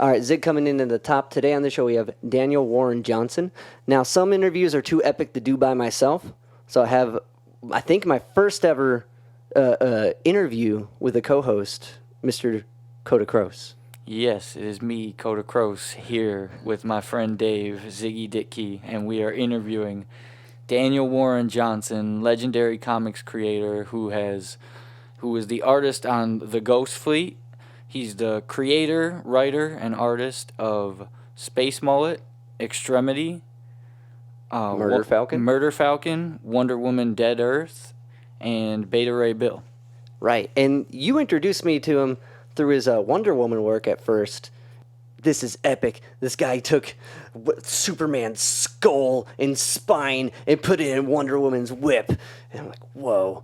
All right, Zig coming in at the top. Today on the show we have Daniel Warren Johnson. Now, some interviews are too epic to do by myself, so I have, I think, my first ever interview with a co-host, Mr. Coda Cross. Yes, it is me, Coda Cross, here with my friend Dave, Ziggy Ditkey, and we are interviewing Daniel Warren Johnson, legendary comics creator who is the artist on The Ghost Fleet. He's the creator, writer, and artist of SPACE-MULLET, Extremity, Murder Falcon, Wonder Woman Dead Earth, and Beta Ray Bill. Right, and you introduced me to him through his Wonder Woman work at first. This is epic. This guy took Superman's skull and spine and put it in Wonder Woman's whip. And I'm like, whoa.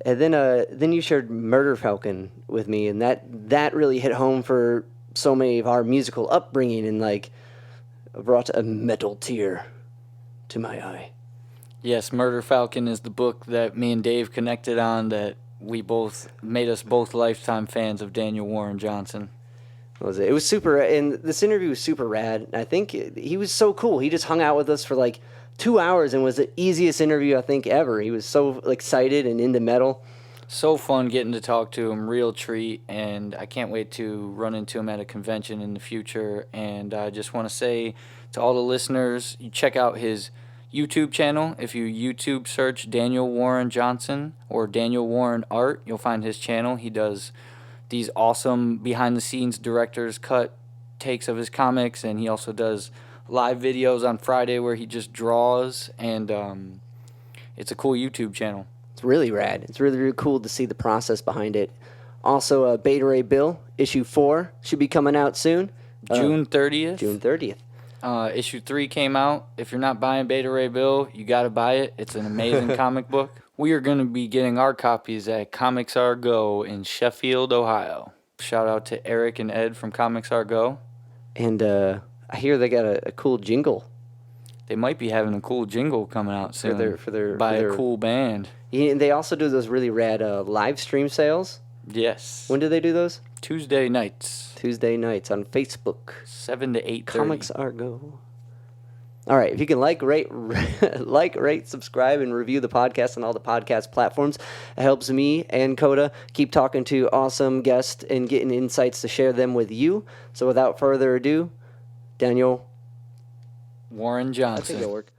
And then you shared Murder Falcon with me, and that really hit home for so many of our musical upbringing and like brought a metal tear to my eye. Yes, Murder Falcon is the book that me and Dave connected on that we both made us both lifetime fans of Daniel Warren Johnson. It was super, and this interview was super rad. I think he was so cool. He just hung out with us for like 2 hours and was the easiest interview I think ever. He was so excited and into metal. So fun getting to talk to him, real treat, and I can't wait to run into him at a convention in the future. And I just want to say to all the listeners, you check out his YouTube channel. If you YouTube search Daniel Warren Johnson or Daniel Warren Art, you'll find his channel. He does these awesome behind-the-scenes director's cut takes of his comics, and he also does live videos on Friday where he just draws, and it's a cool YouTube channel. It's really rad. It's really, really cool to see the process behind it. Also, Beta Ray Bill, issue 4, should be coming out soon. June 30th. June 30th. Issue 3 came out. If you're not buying Beta Ray Bill, you got to buy it. It's an amazing comic book. We are going to be getting our copies at Comics R Go in Sheffield, Ohio. Shout out to Eric and Ed from Comics R Go. And I hear they got a cool jingle. They might be having a cool jingle coming out soon by a cool band. Yeah, and they also do those really rad live stream sales. Yes. When do they do those? Tuesday nights. Tuesday nights on Facebook. 7 to 8:30. Comics R Go. All right, if you can like, rate, subscribe, and review the podcast on all the podcast platforms, it helps me and Coda keep talking to awesome guests and getting insights to share them with you. So without further ado, Daniel Warren Johnson. I think it'll work.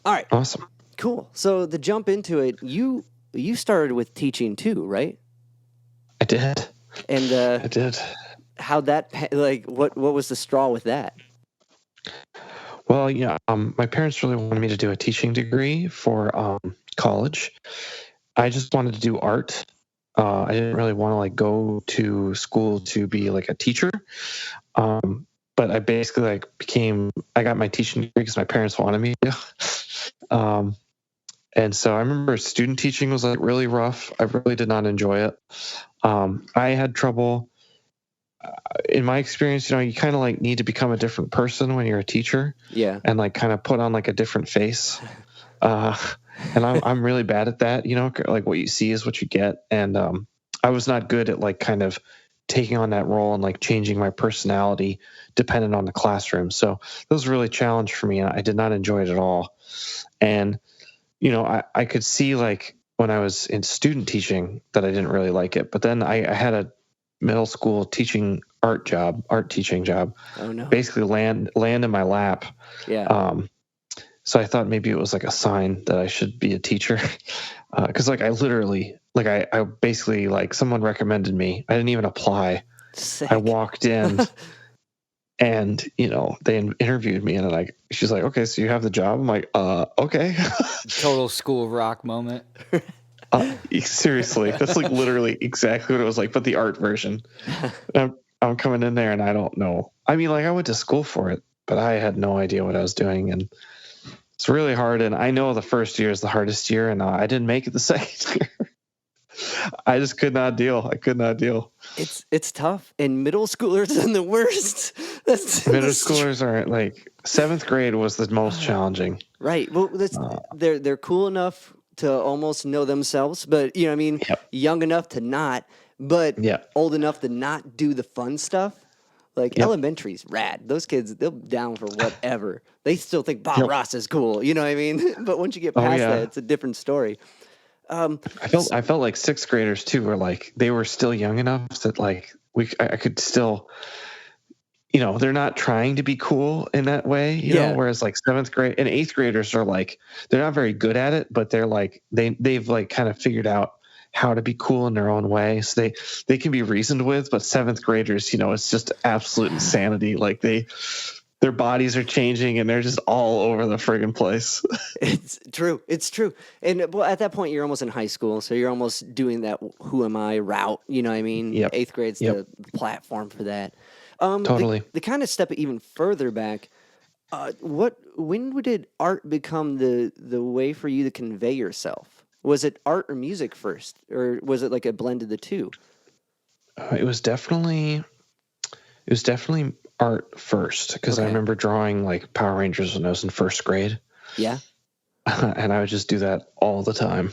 All right. Awesome. Cool. So to jump into it, you started with teaching too, right? I did. And I did. How'd that, like, what was the straw with that? Well, yeah, my parents really wanted me to do a teaching degree for college. I just wanted to do art. I didn't really want to like go to school to be like a teacher. But I basically I got my teaching degree because my parents wanted me to. And so I remember student teaching was like really rough. I really did not enjoy it. I had trouble. In my experience, you kind of like need to become a different person when you're a teacher. Yeah. And like kind of put on like a different face. And I'm really bad at that, like what you see is what you get. And I was not good at like kind of taking on that role and like changing my personality dependent on the classroom. So that was really a challenge for me, and I did not enjoy it at all. And, I could see like when I was in student teaching that I didn't really like it. But then I had a middle school art teaching job. Oh no. Basically land in my lap. Yeah. So I thought maybe it was like a sign that I should be a teacher. Cause like I literally, like I basically like someone recommended me. I didn't even apply. Sick. I walked in and, they interviewed me and she's like, okay, so you have the job. I'm like, okay. Total school rock moment. Seriously, that's like literally exactly what it was like, but the art version. I'm coming in there and I don't know. I mean, like I went to school for it, but I had no idea what I was doing, and it's really hard. And I know the first year is the hardest year, and I didn't make it the second year. I just could not deal. I could not deal. It's tough, and middle schoolers are the worst. Middle schoolers are like 7th grade was the most challenging. Right. Well, they're cool enough to almost know themselves, but Yep. young enough to not, but Yeah. old enough to not do the fun stuff. Like Yep. elementary's rad. Those kids, they'll down for whatever. They still think Bob Yep. Ross is cool. You know what I mean? But once you get Oh, past yeah. that, it's a different story. I felt like sixth graders too were like they were still young enough that like I could still, they're not trying to be cool in that way, Yeah. whereas like seventh grade and eighth graders are like they're not very good at it, but they're like they've like kind of figured out how to be cool in their own way, so they can be reasoned with. But seventh graders, it's just absolute insanity. Like their bodies are changing and they're just all over the friggin' place. It's true. It's true. And well, at that point, you're almost in high school, so you're almost doing that "Who am I" route. You know what I mean? Yep. Eighth grade's Yep. the platform for that. Totally. The kind of step even further back. When did art become the way for you to convey yourself? Was it art or music first, or was it like a blend of the two? It was definitely art first, because I Okay. remember drawing like Power Rangers when I was in first grade. Yeah. And I would just do that all the time.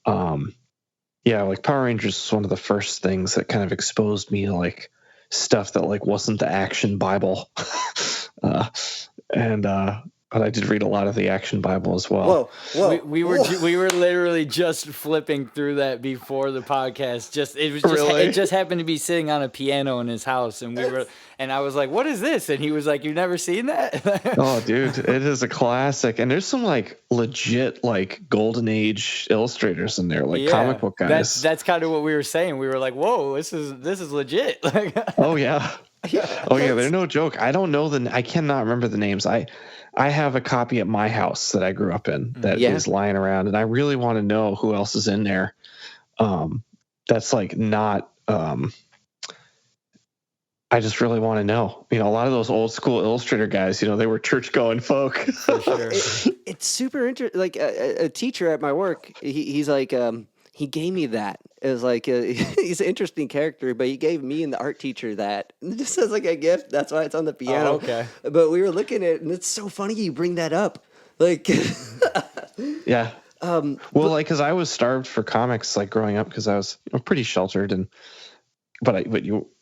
Yeah, like Power Rangers was one of the first things that kind of exposed me to like stuff that like wasn't the action Bible. But I did read a lot of the action Bible as well. Whoa. We were literally just flipping through that before the podcast. Really? It just happened to be sitting on a piano in his house, and I was like, "What is this?" And he was like, "You've never seen that?" Oh, dude, it is a classic, and there's some like legit like golden age illustrators in there, like comic book guys. That's kind of what we were saying. We were like, "Whoa, this is legit." Oh yeah. Oh yeah, they're no joke. I don't know I cannot remember the names. I have a copy at my house that I grew up in that is lying around, and I really want to know who else is in there. That's like not. I just really want to know. A lot of those old school illustrator guys, they were church going folk. For sure. It's super interesting. Like a teacher at my work, he's like, he gave me that. It was like he's an interesting character, but he gave me and the art teacher that. And it just as like a gift. That's why it's on the piano. Oh, okay. But we were looking at it, and it's so funny you bring that up. Like, Yeah. Well, because I was starved for comics, like growing up, because I was pretty sheltered, but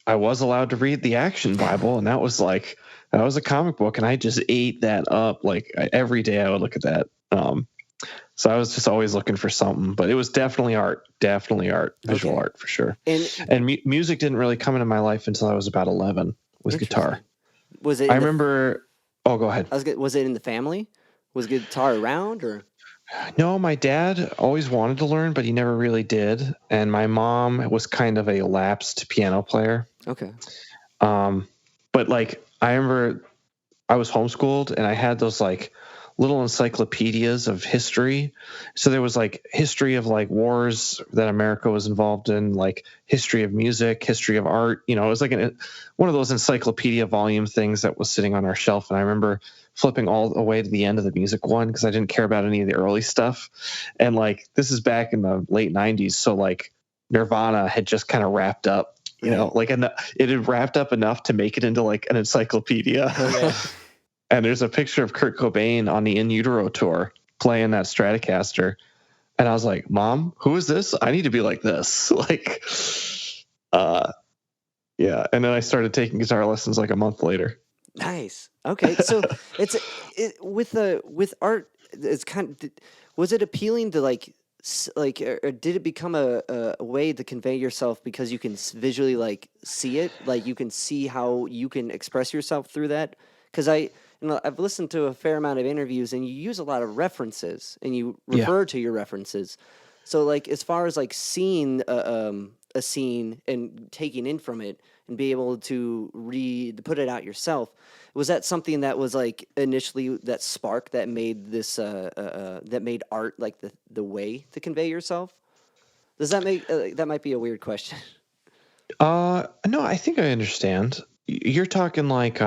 I was allowed to read the Action Bible, and that was a comic book, and I just ate that up. Like every day, I would look at that. So I was just always looking for something, but it was definitely art, visual art for sure. And music didn't really come into my life until I was about 11 with guitar. Was it? I remember. Oh, go ahead. Was it in the family? Was guitar around or? No, my dad always wanted to learn, but he never really did. And my mom was kind of a lapsed piano player. Okay. But like I remember I was homeschooled, and I had those like little encyclopedias of history. So there was like history of like wars that America was involved in, like history of music, history of art. It was like one of those encyclopedia volume things that was sitting on our shelf. And I remember flipping all the way to the end of the music one because I didn't care about any of the early stuff. And like this is back in the late 90s. So like Nirvana had just kind of wrapped up, like it had wrapped up enough to make it into like an encyclopedia. Okay. And there's a picture of Kurt Cobain on the In Utero tour playing that Stratocaster. And I was like, Mom, who is this? I need to be like this. Yeah. And then I started taking guitar lessons like a month later. Nice. Okay. So with art, it's kind of, was it appealing to or did it become a way to convey yourself because you can visually like see it? Like you can see how you can express yourself through that? Because I've listened to a fair amount of interviews, and you use a lot of references, and you refer to your references. So, like, as far as like seeing a scene and taking in from it, and be able to put it out yourself, was that something that was like initially that spark that made this that made art like the way to convey yourself? Does that make that might be a weird question? No, I think I understand. You're talking like,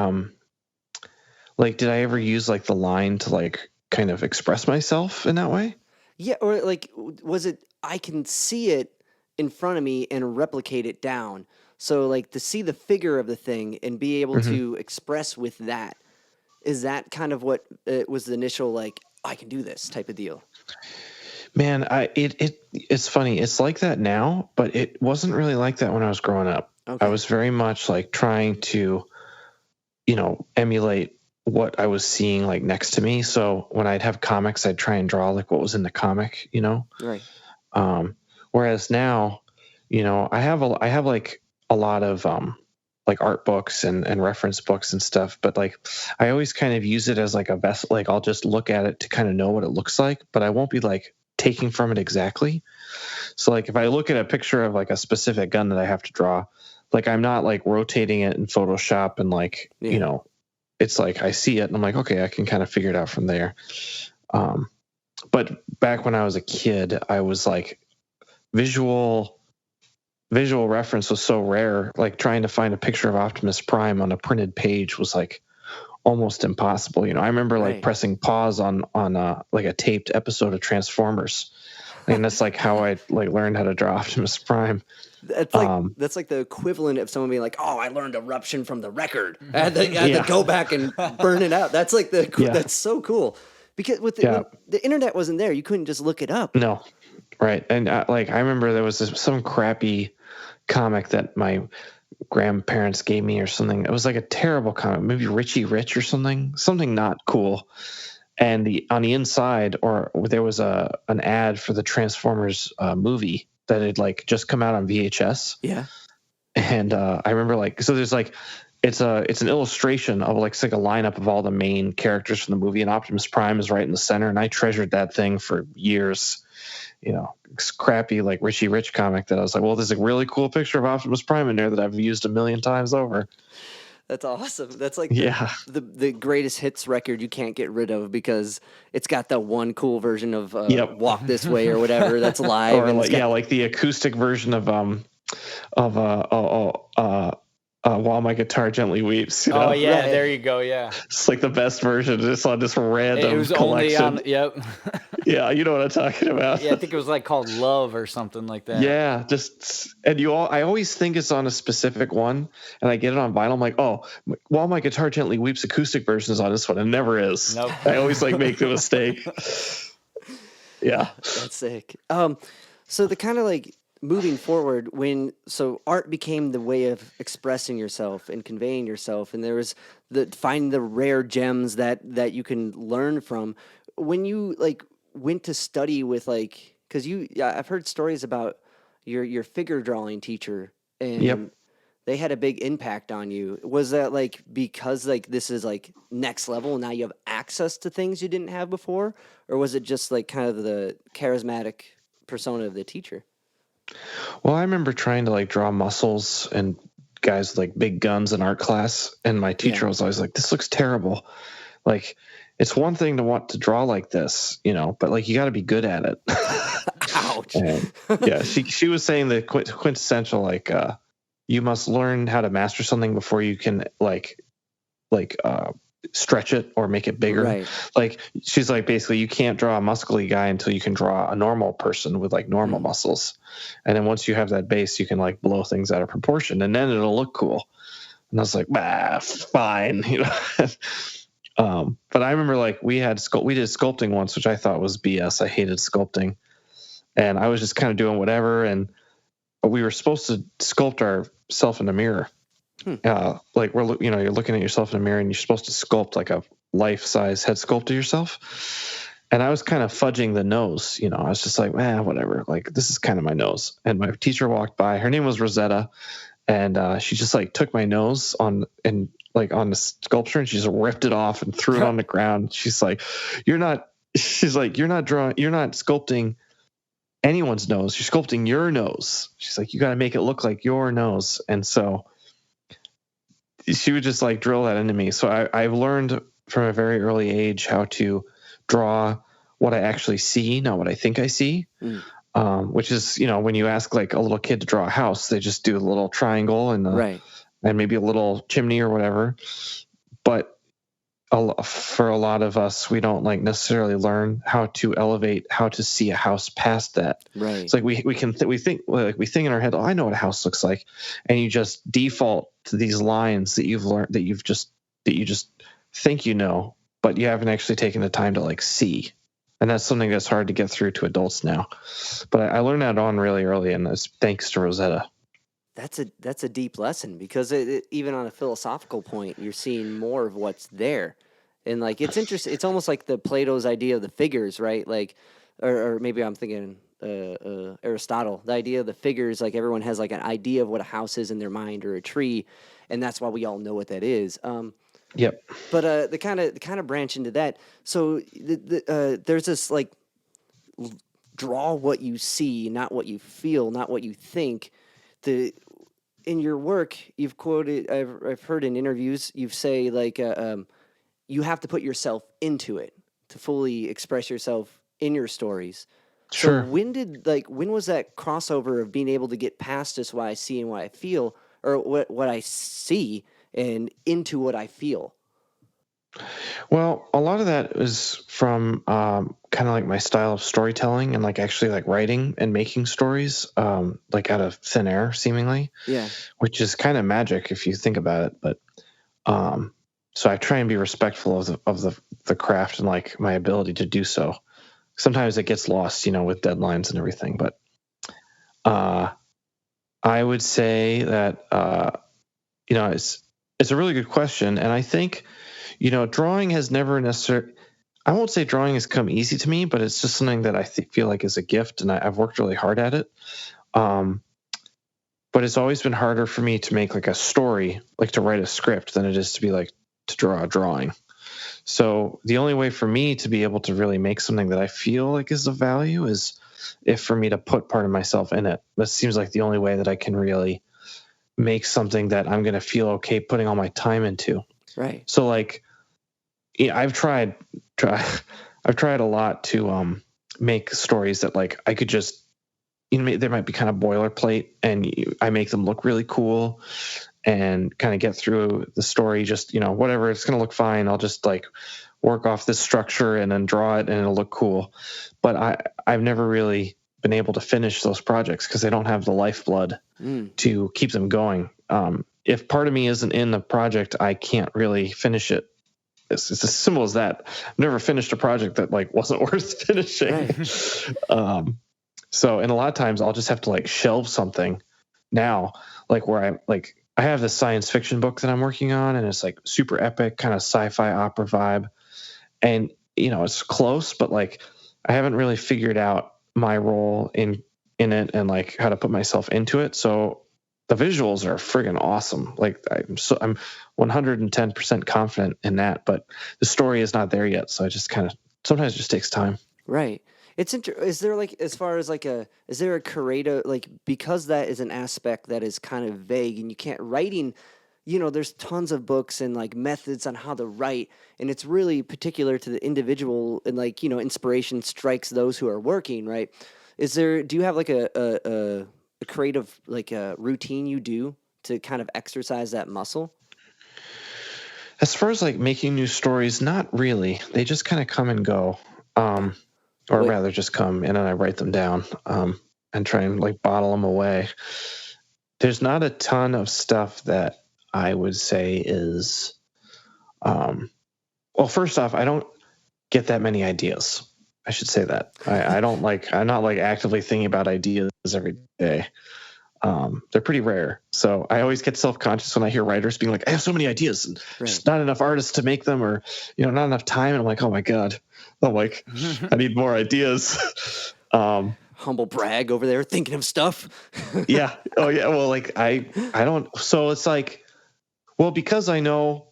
did I ever use like the line to like kind of express myself in that way? Yeah, or like, was it I can see it in front of me and replicate it down? So like to see the figure of the thing and be able to express with that, is that kind of what it was the initial like I can do this type of deal? Man, it's funny. It's like that now, but it wasn't really like that when I was growing up. Okay. I was very much like trying to emulate what I was seeing like next to me. So when I'd have comics, I'd try and draw like what was in the comic, Right. Whereas now, I have like a lot of like art books and reference books and stuff, but like I always kind of use it as like a vessel. Like I'll just look at it to kind of know what it looks like, but I won't be like taking from it exactly. So like if I look at a picture of like a specific gun that I have to draw, like I'm not like rotating it in Photoshop and like, it's like I see it and I'm like, okay, I can kind of figure it out from there. But back when I was a kid, I was like visual reference was so rare. Like trying to find a picture of Optimus Prime on a printed page was like almost impossible. I remember like pressing pause on like a taped episode of Transformers. And that's like how I like learned how to draw Optimus Prime. That's like the equivalent of someone being like, "Oh, I learned eruption from the record. I had to go back and burn it out." That's like that's so cool. Because when the internet wasn't there, you couldn't just look it up. No, right. And like I remember there was some crappy comic that my grandparents gave me or something. It was like a terrible comic, maybe Richie Rich or something not cool. And on the inside, or there was an ad for the Transformers movie that had like just come out on VHS. Yeah. And I remember like, so there's like, it's an illustration of like, it's like a lineup of all the main characters from the movie, and Optimus Prime is right in the center. And I treasured that thing for years. It's crappy like Richie Rich comic that I was like, well, there's a really cool picture of Optimus Prime in there that I've used a million times over. That's awesome. That's like the greatest hits record you can't get rid of because it's got that one cool version of Walk This Way or whatever that's live. Or like the acoustic version of While My Guitar Gently Weeps. Oh yeah, there you go. Yeah, it's like the best version. Just on this random. It was collection. Only on. Yep. Yeah, you know what I'm talking about. Yeah, I think it was like called Love or something like that. Yeah, I always think it's on a specific one, and I get it on vinyl. I'm like, oh, While My Guitar Gently Weeps acoustic version is on this one, and never is. Nope. I always like make the mistake. Yeah, that's sick. So the kind of like moving forward, so art became the way of expressing yourself and conveying yourself, and there was finding the rare gems that you can learn from. When you like went to study with like, because I've heard stories about your figure drawing teacher, and they had a big impact on you. Was that like because like this is like next level and now you have access to things you didn't have before, or was it just like kind of the charismatic persona of the teacher? Well, I remember trying to like draw muscles and guys with like big guns in art class, and my teacher was always like, "This looks terrible." Like, it's one thing to want to draw like this, but like you got to be good at it. Ouch. And, she was saying the quintessential like you must learn how to master something before you can like stretch it or make it bigger. Right. Like she's like, basically you can't draw a muscly guy until you can draw a normal person with like normal muscles. And then once you have that base, you can like blow things out of proportion and then it'll look cool. And I was like, fine. But I remember like we did sculpting once, which I thought was BS. I hated sculpting, and I was just kind of doing whatever. And we were supposed to sculpt ourselves in the mirror. Like you're looking at yourself in a mirror and you're supposed to sculpt like a life-size head sculpt of yourself. And I was kind of fudging the nose, I was just like, whatever. Like, this is kind of my nose. And my teacher walked by. Her name was Rosetta. And she just like took my nose on the sculpture and she just ripped it off and threw it on the ground. She's like, you're not sculpting anyone's nose. You're sculpting your nose. She's like, you got to make it look like your nose. And so she would just like drill that into me. So I've learned from a very early age how to draw what I actually see, not what I think I see. Which is, when you ask like a little kid to draw a house, they just do a little triangle and maybe a little chimney or whatever. But for a lot of us, we don't like necessarily learn how to elevate, how to see a house past that. Right. It's like we think in our head, oh, I know what a house looks like, and you just default to these lines that you've learned that you just think but you haven't actually taken the time to like see. And that's something that's hard to get through to adults now. But I learned that on really early, and it's thanks to Rosetta. that's a deep lesson because even on a philosophical point, you're seeing more of what's there, and like it's interesting. It's almost like the Plato's idea of the figures, right? Like, or maybe I'm thinking Aristotle, the idea of the figures. Like everyone has like an idea of what a house is in their mind or a tree, and that's why we all know what that is. Yep. But the kind of branch into that. So there's this like draw what you see, not what you feel, not what you think. The in your work, you've quoted, I've heard in interviews, you've say like you have to put yourself into it to fully express yourself in your stories. So Sure. when was that crossover of being able to get past just what I see and what I feel, or what I see and into what I feel? Well, a lot of that is from kind of like my style of storytelling and like actually like writing and making stories like out of thin air, seemingly, Yeah. which is kind of magic if you think about it. But so I try and be respectful of the craft and like my ability to do so. Sometimes it gets lost, with deadlines and everything. But I would say that it's a really good question, and I think drawing has never necessarily. I won't say drawing has come easy to me, but it's just something that I feel like is a gift, and I've worked really hard at it. But it's always been harder for me to make like a story, like to write a script, than it is to be like to draw a drawing. So the only way for me to be able to really make something that I feel like is of value is if for me to put part of myself in it. That seems like the only way that I can really make something that I'm going to feel okay putting all my time into. Right. So like, I've tried a lot to make stories that like I could just, they might be kind of boilerplate, and I make them look really cool and kind of get through the story. Just whatever, it's gonna look fine. I'll just like work off this structure and then draw it, and it'll look cool. But I've never really been able to finish those projects because they don't have the lifeblood to keep them going. If part of me isn't in the project, I can't really finish it. It's as simple as that. I've never finished a project that like wasn't worth finishing. Right. So, and a lot of times I'll just have to like shelve something now, like where I have this science fiction book that I'm working on, and it's like super epic, kind of sci-fi opera vibe. And, it's close, but like I haven't really figured out my role in it and like how to put myself into it. So the visuals are friggin' awesome. Like I'm 110% confident in that, but the story is not there yet. So I just kind of sometimes it just takes time. Right. Is there like, as far as like is there a creative, like, because that is an aspect that is kind of vague and you can't writing, there's tons of books and like methods on how to write, and it's really particular to the individual, and like, inspiration strikes those who are working, right? Do you have like a creative, like a routine you do to kind of exercise that muscle? As far as like making new stories, not really. They just kind of come and go. Or Wait. rather just come and then I write them down and try and like bottle them away. There's not a ton of stuff that I would say is, well, first off, I don't get that many ideas. I should say that. I'm not like actively thinking about ideas every day. They're pretty rare. So I always get self-conscious when I hear writers being like, I have so many ideas and just not enough artists to make them, or, not enough time. And I'm like, oh my God. I'm like, I need more ideas. Humble brag over there thinking of stuff. Yeah. Oh yeah. Well, like I don't, so it's like, well, because I know,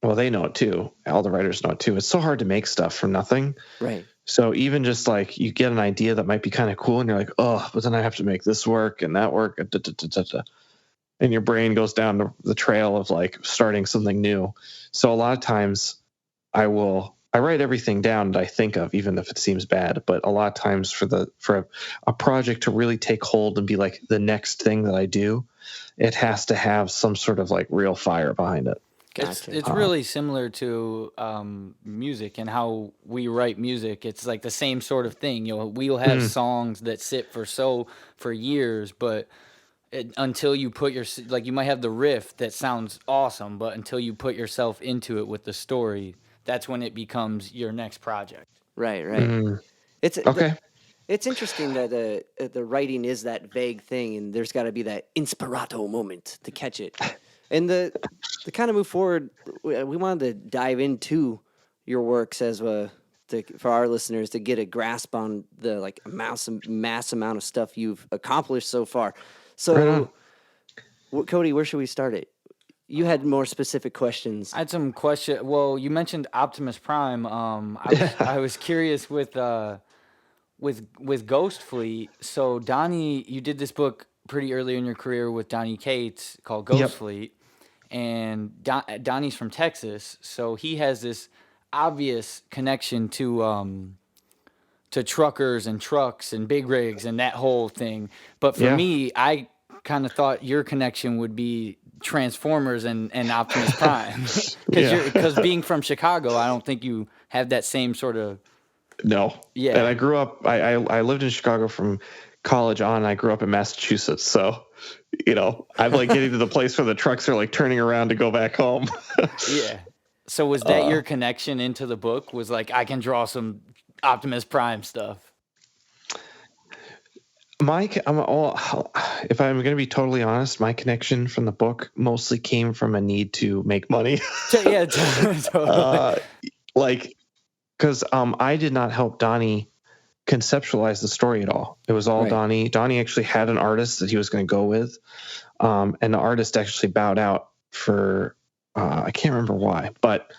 well, they know it too. All the writers know it too. It's so hard to make stuff from nothing. Right. So even just like you get an idea that might be kind of cool and you're like, oh, but then I have to make this work and that work. And your brain goes down the trail of like starting something new. So a lot of times I write everything down that I think of, even if it seems bad. But a lot of times for a project to really take hold and be like the next thing that I do, it has to have some sort of like real fire behind it. Gotcha. It's really similar to music and how we write music. It's like the same sort of thing. We'll have songs that sit for years, but until you put like, you might have the riff that sounds awesome, but until you put yourself into it with the story, that's when it becomes your next project. Right. It's Okay. It's interesting that the writing is that vague thing, and there's got to be that inspirato moment to catch it. And the kind of move forward, we wanted to dive into your works as for our listeners to get a grasp on the like mass amount of stuff you've accomplished so far. Right So, on. Cody, where should we start it? You had more specific questions. I had some question. Well, you mentioned Optimus Prime. I was curious with Ghost Fleet. So Donnie, you did this book pretty early in your career with Donnie Cates called Ghost Yep. Fleet, and Donnie's from Texas, so he has this obvious connection to truckers and trucks and big rigs and that whole thing. But for Yeah. me, I kind of thought your connection would be Transformers and Optimus Prime, Yeah. because being from Chicago, I don't think you have that same sort of. No. Yeah. And I grew up, I lived in Chicago from college on, and I grew up in Massachusetts. So, I'm like getting to the place where the trucks are like turning around to go back home. Yeah. So was that your connection into the book? Was like, I can draw some Optimus Prime stuff. If I'm going to be totally honest, my connection from the book mostly came from a need to make money. Yeah, totally. Like, because I did not help Donnie conceptualize the story at all. It was all Right. Donnie. Donnie actually had an artist that he was going to go with, and the artist actually bowed out for I can't remember why, but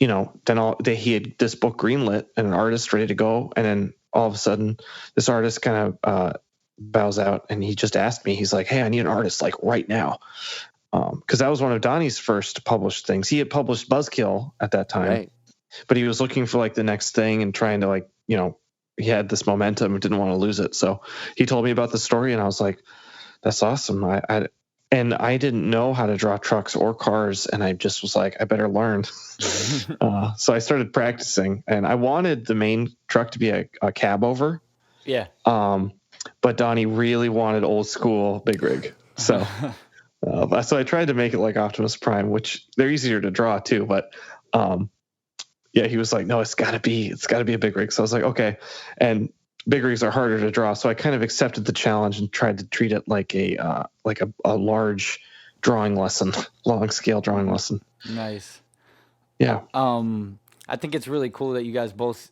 then he had this book greenlit and an artist ready to go, and then all of a sudden this artist kind of bows out, and he just asked me. He's like, "Hey, I need an artist like right now," because that was one of Donnie's first published things. He had published Buzzkill at that time, Right. but he was looking for like the next thing and trying to he had this momentum and didn't want to lose it. So he told me about the story, and I was like, "That's awesome." And I didn't know how to draw trucks or cars, and I just was like, I better learn. So I started practicing, and I wanted the main truck to be a cab over. Yeah. But Donnie really wanted old school big rig. So so I tried to make it like Optimus Prime, which they're easier to draw too. But yeah, he was like, no, it's gotta be a big rig. So I was like, okay. And big rigs are harder to draw. So I kind of accepted the challenge and tried to treat it like a large drawing lesson, long scale drawing lesson. Nice. Yeah. I think it's really cool that you guys both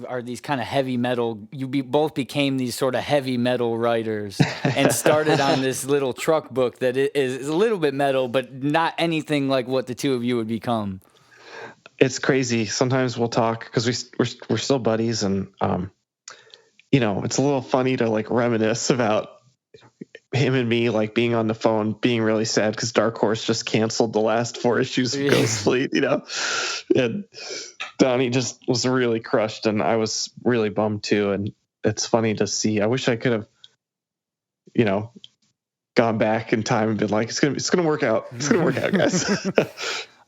are these kind of heavy metal. Both became these sort of heavy metal writers and started on this little truck book that is a little bit metal, but not anything like what the two of you would become. It's crazy. Sometimes we'll talk because we're still buddies, and it's a little funny to like reminisce about him and me like being on the phone, being really sad because Dark Horse just canceled the last 4 issues of Ghost Fleet, and Donnie just was really crushed, and I was really bummed too. And it's funny to see. I wish I could have, gone back in time and been like, it's gonna work out. It's gonna work out, guys.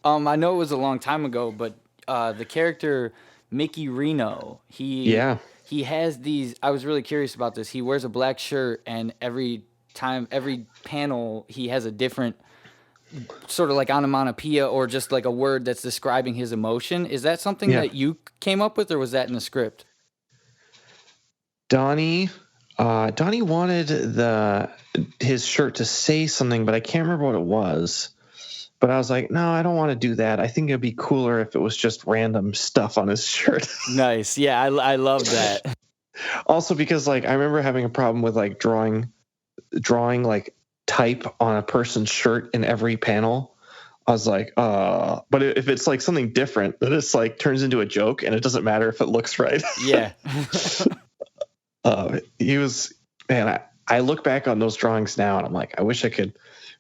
I know it was a long time ago, but the character Mickey Reno, he has these. I was really curious about this. He wears a black shirt, and every panel, he has a different sort of like onomatopoeia or just like a word that's describing his emotion. Is that something that you came up with, or was that in the script? Donnie wanted his shirt to say something, but I can't remember what it was. But I was like, no, I don't want to do that. I think it'd be cooler if it was just random stuff on his shirt. Nice. Yeah, I love that. Also, because like I remember having a problem with like drawing like type on a person's shirt in every panel. I was like, but if it's like something different, then it's like turns into a joke, and it doesn't matter if it looks right. Yeah. He was, man. I look back on those drawings now, and I'm like, I wish I could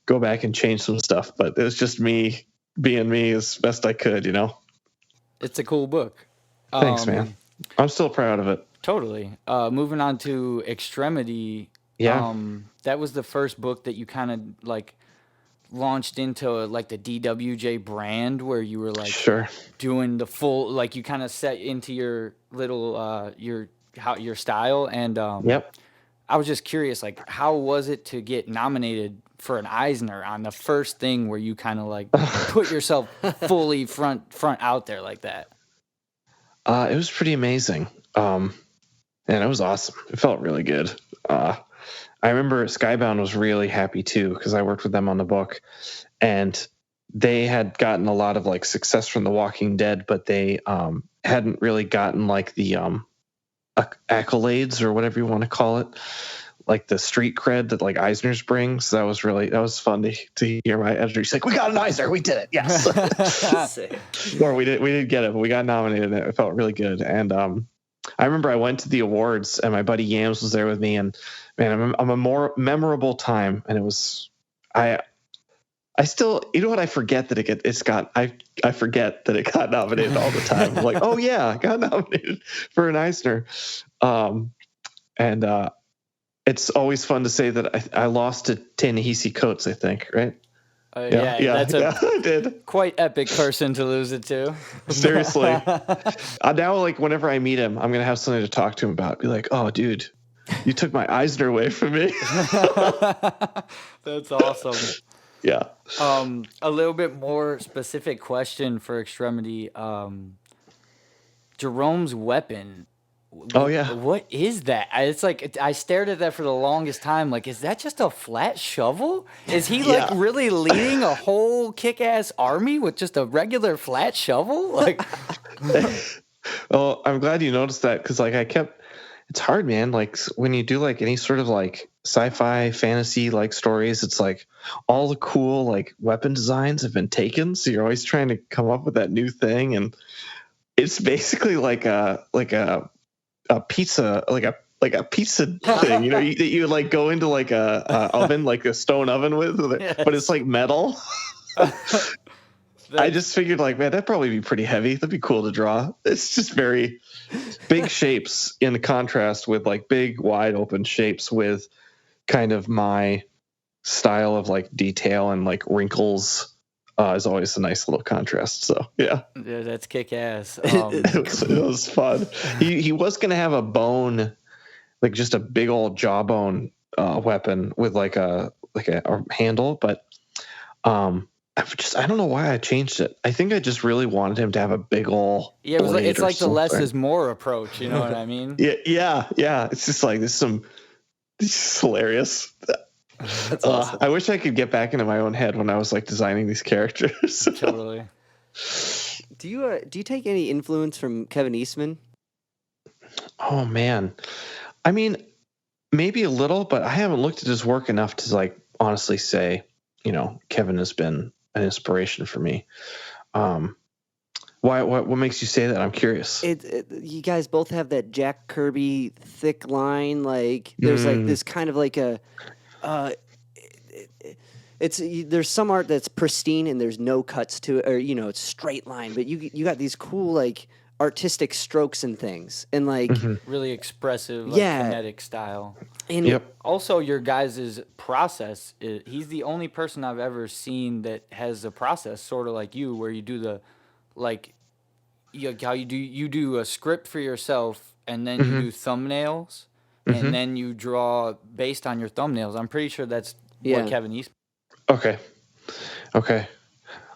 go back and change some stuff, but it was just me being me as best I could, It's a cool book. Thanks, man. I'm still proud of it. Totally. Moving on to Extremity. Yeah. That was the first book that you kind of like launched into like the DWJ brand, where you were like doing the full, like you kind of set into your little your style, and I was just curious, like how was it to get nominated for an Eisner on the first thing where you kind of like put yourself fully front out there like that? It was pretty amazing. And it was awesome. It felt really good. I remember Skybound was really happy too, because I worked with them on the book, and they had gotten a lot of like success from The Walking Dead, but they hadn't really gotten like the accolades or whatever you want to call it, like the street cred that like Eisner's brings. That was fun to hear my editor. He's like, "We got an Eisner, we did it, yes." Or we didn't get it, but we got nominated, and it felt really good. And I remember I went to the awards, and my buddy Yams was there with me, and man, I'm a more memorable time, and it was I still, you know what? I forget that I forget that it got nominated all the time. I'm like, oh yeah, I got nominated for an Eisner. And it's always fun to say that I lost to Ta-Nehisi Coates, I think, right? That's I did. Quite epic person to lose it to. Seriously. Now, like, whenever I meet him, I'm going to have something to talk to him about. Be like, oh, dude, you took my Eisner away from me. That's awesome. Yeah. A little bit more specific question for Extremity. Jerome's weapon. Oh yeah. What is that? It's like I stared at that for the longest time. Like, is that just a flat shovel? Is he like really leading a whole kick-ass army with just a regular flat shovel? Like, well, I'm glad you noticed that, because like it's hard, man. Like when you do like any sort of like sci-fi fantasy like stories, it's like all the cool like weapon designs have been taken, so you're always trying to come up with that new thing, and it's basically like a pizza, like a pizza thing, you know, that you like go into like a oven, like a stone oven with it, yes. But it's like metal. I just figured, like, man, that'd probably be pretty heavy. That'd be cool to draw. It's just very big shapes in contrast with like big, wide open shapes with kind of my style of like detail and like wrinkles. Is always a nice little contrast. So yeah, that's kick ass. It was fun. He was gonna have a bone, like just a big old jawbone weapon with like a handle, but I don't know why I changed it. I think I just really wanted him to have a big old blade. It's like the less is more approach. You know what I mean? Yeah. It's just like this is hilarious. That's awesome. I wish I could get back into my own head when I was like designing these characters. Totally. Do you take any influence from Kevin Eastman? Oh man, I mean, maybe a little, but I haven't looked at his work enough to like honestly say, you know, Kevin has been an inspiration for me. Why? What makes you say that? I'm curious. You guys both have that Jack Kirby thick line. Like there's like this kind of like a. There's some art that's pristine and there's no cuts to it, or you know, it's straight line. But you got these cool like artistic strokes and things, and like really expressive, like, kinetic style. And also, your guys' process. He's the only person I've ever seen that has a process sort of like you, where you do the like how you do a script for yourself, and then you do thumbnails. And then you draw based on your thumbnails. I'm pretty sure that's what Kevin Eastman. Okay.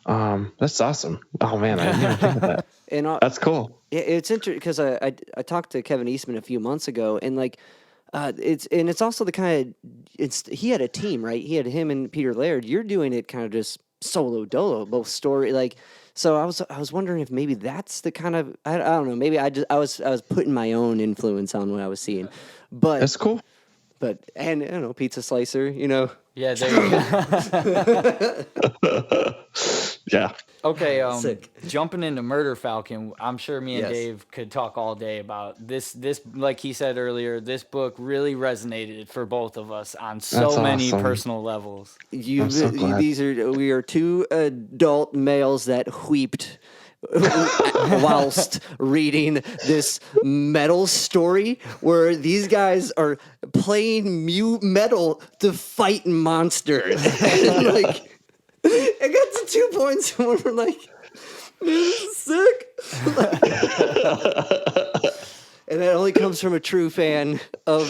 That's awesome. Oh man, I didn't even think of that. And that's cool. It's interesting because I talked to Kevin Eastman a few months ago, and like it's also the kind of he had a team, right? He had him and Peter Laird. You're doing it kind of just solo dolo, both story like. So I was wondering if maybe that's the kind of I don't know, maybe I was putting my own influence on what I was seeing. But that's cool. But and I don't know, pizza slicer, you know. Yeah, there you go. Yeah. Okay, jumping into Murder Falcon, I'm sure me and Dave could talk all day about this. This, like he said earlier, this book really resonated for both of us on so many personal levels. We are two adult males that wept whilst reading this metal story where these guys are playing metal to fight monsters. And like it got to 2 points where we're like, this is sick. And that only comes from a true fan of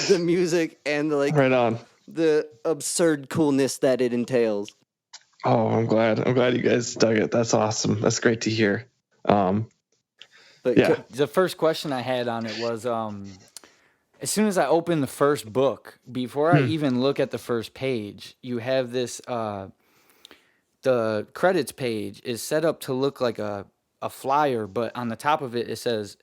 the music and the absurd coolness that it entails. Oh, I'm glad you guys dug it. That's awesome. That's great to hear. The first question I had on it was, as soon as I open the first book, before I even look at the first page, you have this the credits page is set up to look like a flyer, but on the top of it, it says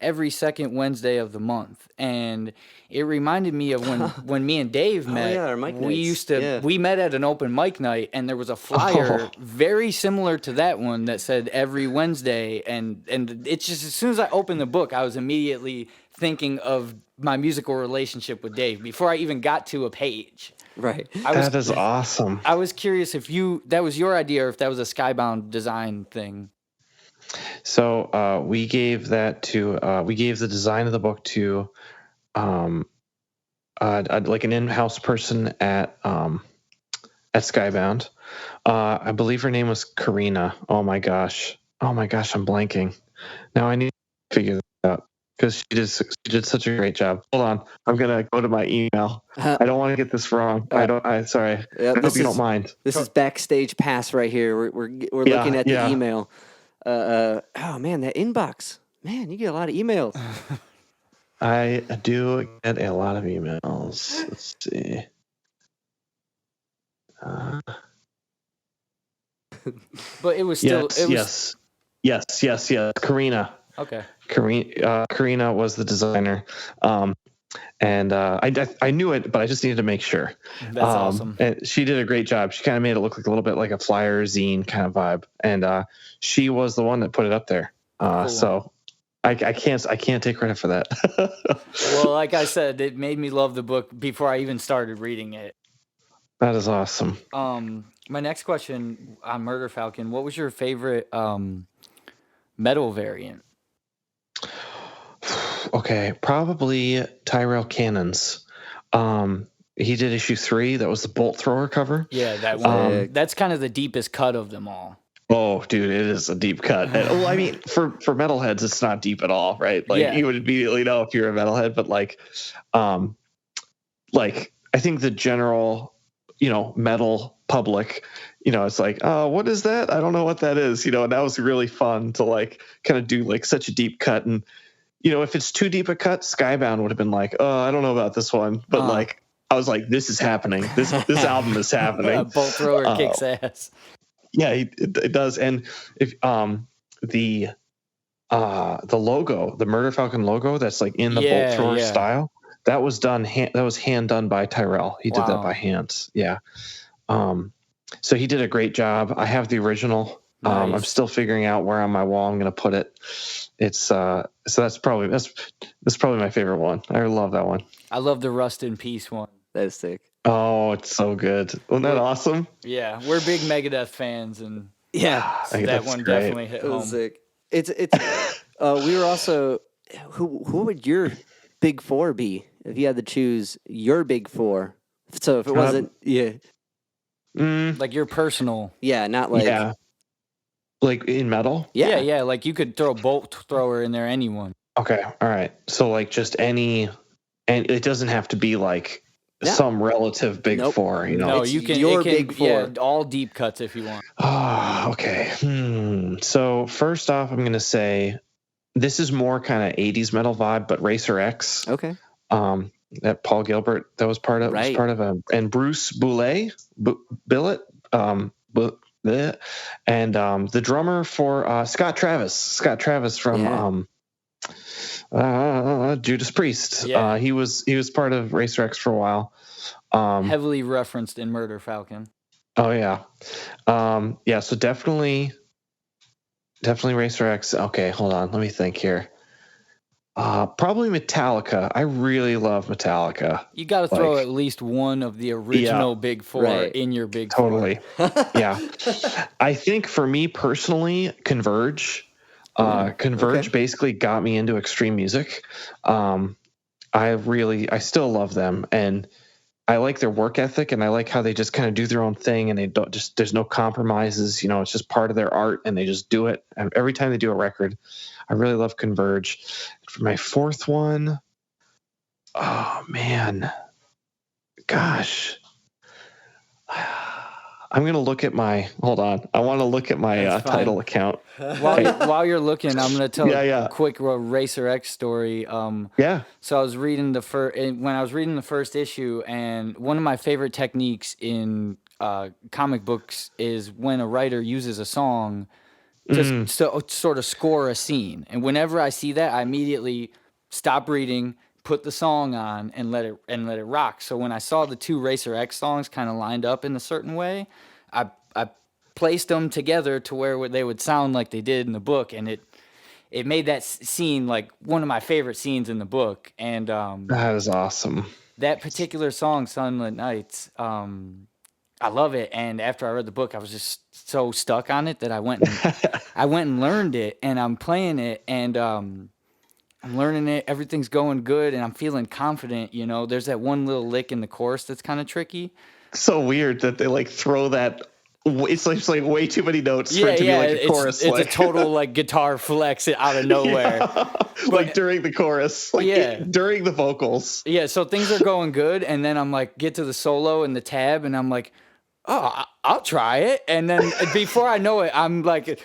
every second Wednesday of the month. And it reminded me of when me and Dave met. yeah, our mic nights. We met at an open mic night, and there was a flyer very similar to that one that said every Wednesday. And it's just, as soon as I opened the book, I was immediately thinking of my musical relationship with Dave before I even got to a page. Right. That is awesome. I was curious if that was your idea or if that was a Skybound design thing. So we gave the design of the book to like an in-house person at Skybound. I believe her name was Karina. Oh my gosh, I'm blanking. Now I need to figure that out because she did such a great job. Hold on, I'm gonna go to my email. I don't want to get this wrong. Sorry. I hope you don't mind. This is backstage pass right here. We're looking at the email. Oh man, that inbox. Man, you get a lot of emails. I do get a lot of emails. Let's see. But it was still yes. Karina. Okay. Karina was the designer. And I knew it, but I just needed to make sure. That's awesome. And she did a great job. She kind of made it look like a little bit like a flyer zine kind of vibe. And she was the one that put it up there. Cool. So I can't take credit for that. Well, like I said, it made me love the book before I even started reading it. That is awesome. My next question on Murder Falcon: what was your favorite metal variant? Okay, probably Tyrell Cannon's. He did issue 3. That was the bolt thrower cover. Yeah, that one. That's kind of the deepest cut of them all. Oh, dude, it is a deep cut. Well, I mean, for metalheads, it's not deep at all, right? Like you would immediately know if you're a metalhead, but like I think the general, metal public, it's like, oh, what is that? I don't know what that is, and that was really fun to like kind of do like such a deep cut. And if it's too deep a cut, Skybound would have been like, oh, I don't know about this one, but like I was like, this is happening. This album is happening. Bolt thrower kicks ass. Yeah, it does. And if the logo, the Murder Falcon logo, that's like in the bolt thrower style, that was done. That was hand done by Tyrell. He did that by hand. Yeah. So he did a great job. I have the original. Nice. I'm still figuring out where on my wall I'm going to put it. It's so that's probably my favorite one. I love that one. I love the Rust in Peace one. That is sick. Oh, it's so good. Wasn't that awesome? Yeah, we're big Megadeth fans, and so that one great. Definitely hit home. Sick. It's we were also who would your big 4 be if you had to choose your big 4? So if it wasn't like your personal, not like like in metal, yeah, like you could throw a bolt thrower in there, anyone. Okay, all right. So like just any, and it doesn't have to be like some relative big 4, No, you can. Your big 4. Yeah, all deep cuts if you want. Oh, okay. So first off, I'm gonna say this is more kind of 80s metal vibe, but Racer X. Okay. That Paul Gilbert was part of, and Bruce Billet, and the drummer for Scott Travis from Judas Priest. Yeah. He was part of Racer X for a while. Heavily referenced in Murder Falcon. Oh yeah. So definitely Racer X. Okay, hold on. Let me think here. Probably Metallica. I really love Metallica. You got to throw at least one of the original big 4 in your big 4. Totally. Yeah. I think for me personally, Converge. Converge basically got me into extreme music. I still love them, and I like their work ethic, and I like how they just kind of do their own thing, and they don't there's no compromises. It's just part of their art, and they just do it. And every time they do a record, I really love Converge. For my 4th one, oh man, gosh, I'm gonna look at my. Hold on. I want to look at my That's fine. Tidal account. While you're looking, I'm gonna tell Yeah. a quick Racer X story. Yeah. So I was reading when I was reading the first issue, and one of my favorite techniques in comic books is when a writer uses a song to sort of score a scene. And whenever I see that, I immediately stop reading, put the song on, and let it rock. So when I saw the two Racer X songs kind of lined up in a certain way, I placed them together to where they would sound like they did in the book, and it made that scene like one of my favorite scenes in the book. And That is awesome. that particular song, Sunlit Nights, I love it. And after I read the book, I was just so stuck on it that I went and learned it, and I'm playing it, and I'm learning it. Everything's going good, and I'm feeling confident. You know, there's that one little lick in the chorus that's kind of tricky. So weird that they like throw that. It's like way too many notes for it to be like a chorus. It's a total like guitar flex out of nowhere. Like during the chorus, during the vocals. Yeah, so things are going good, and then I'm like, get to the solo and the tab, and I'm like, oh, I'll try it. And then before I know it, I'm like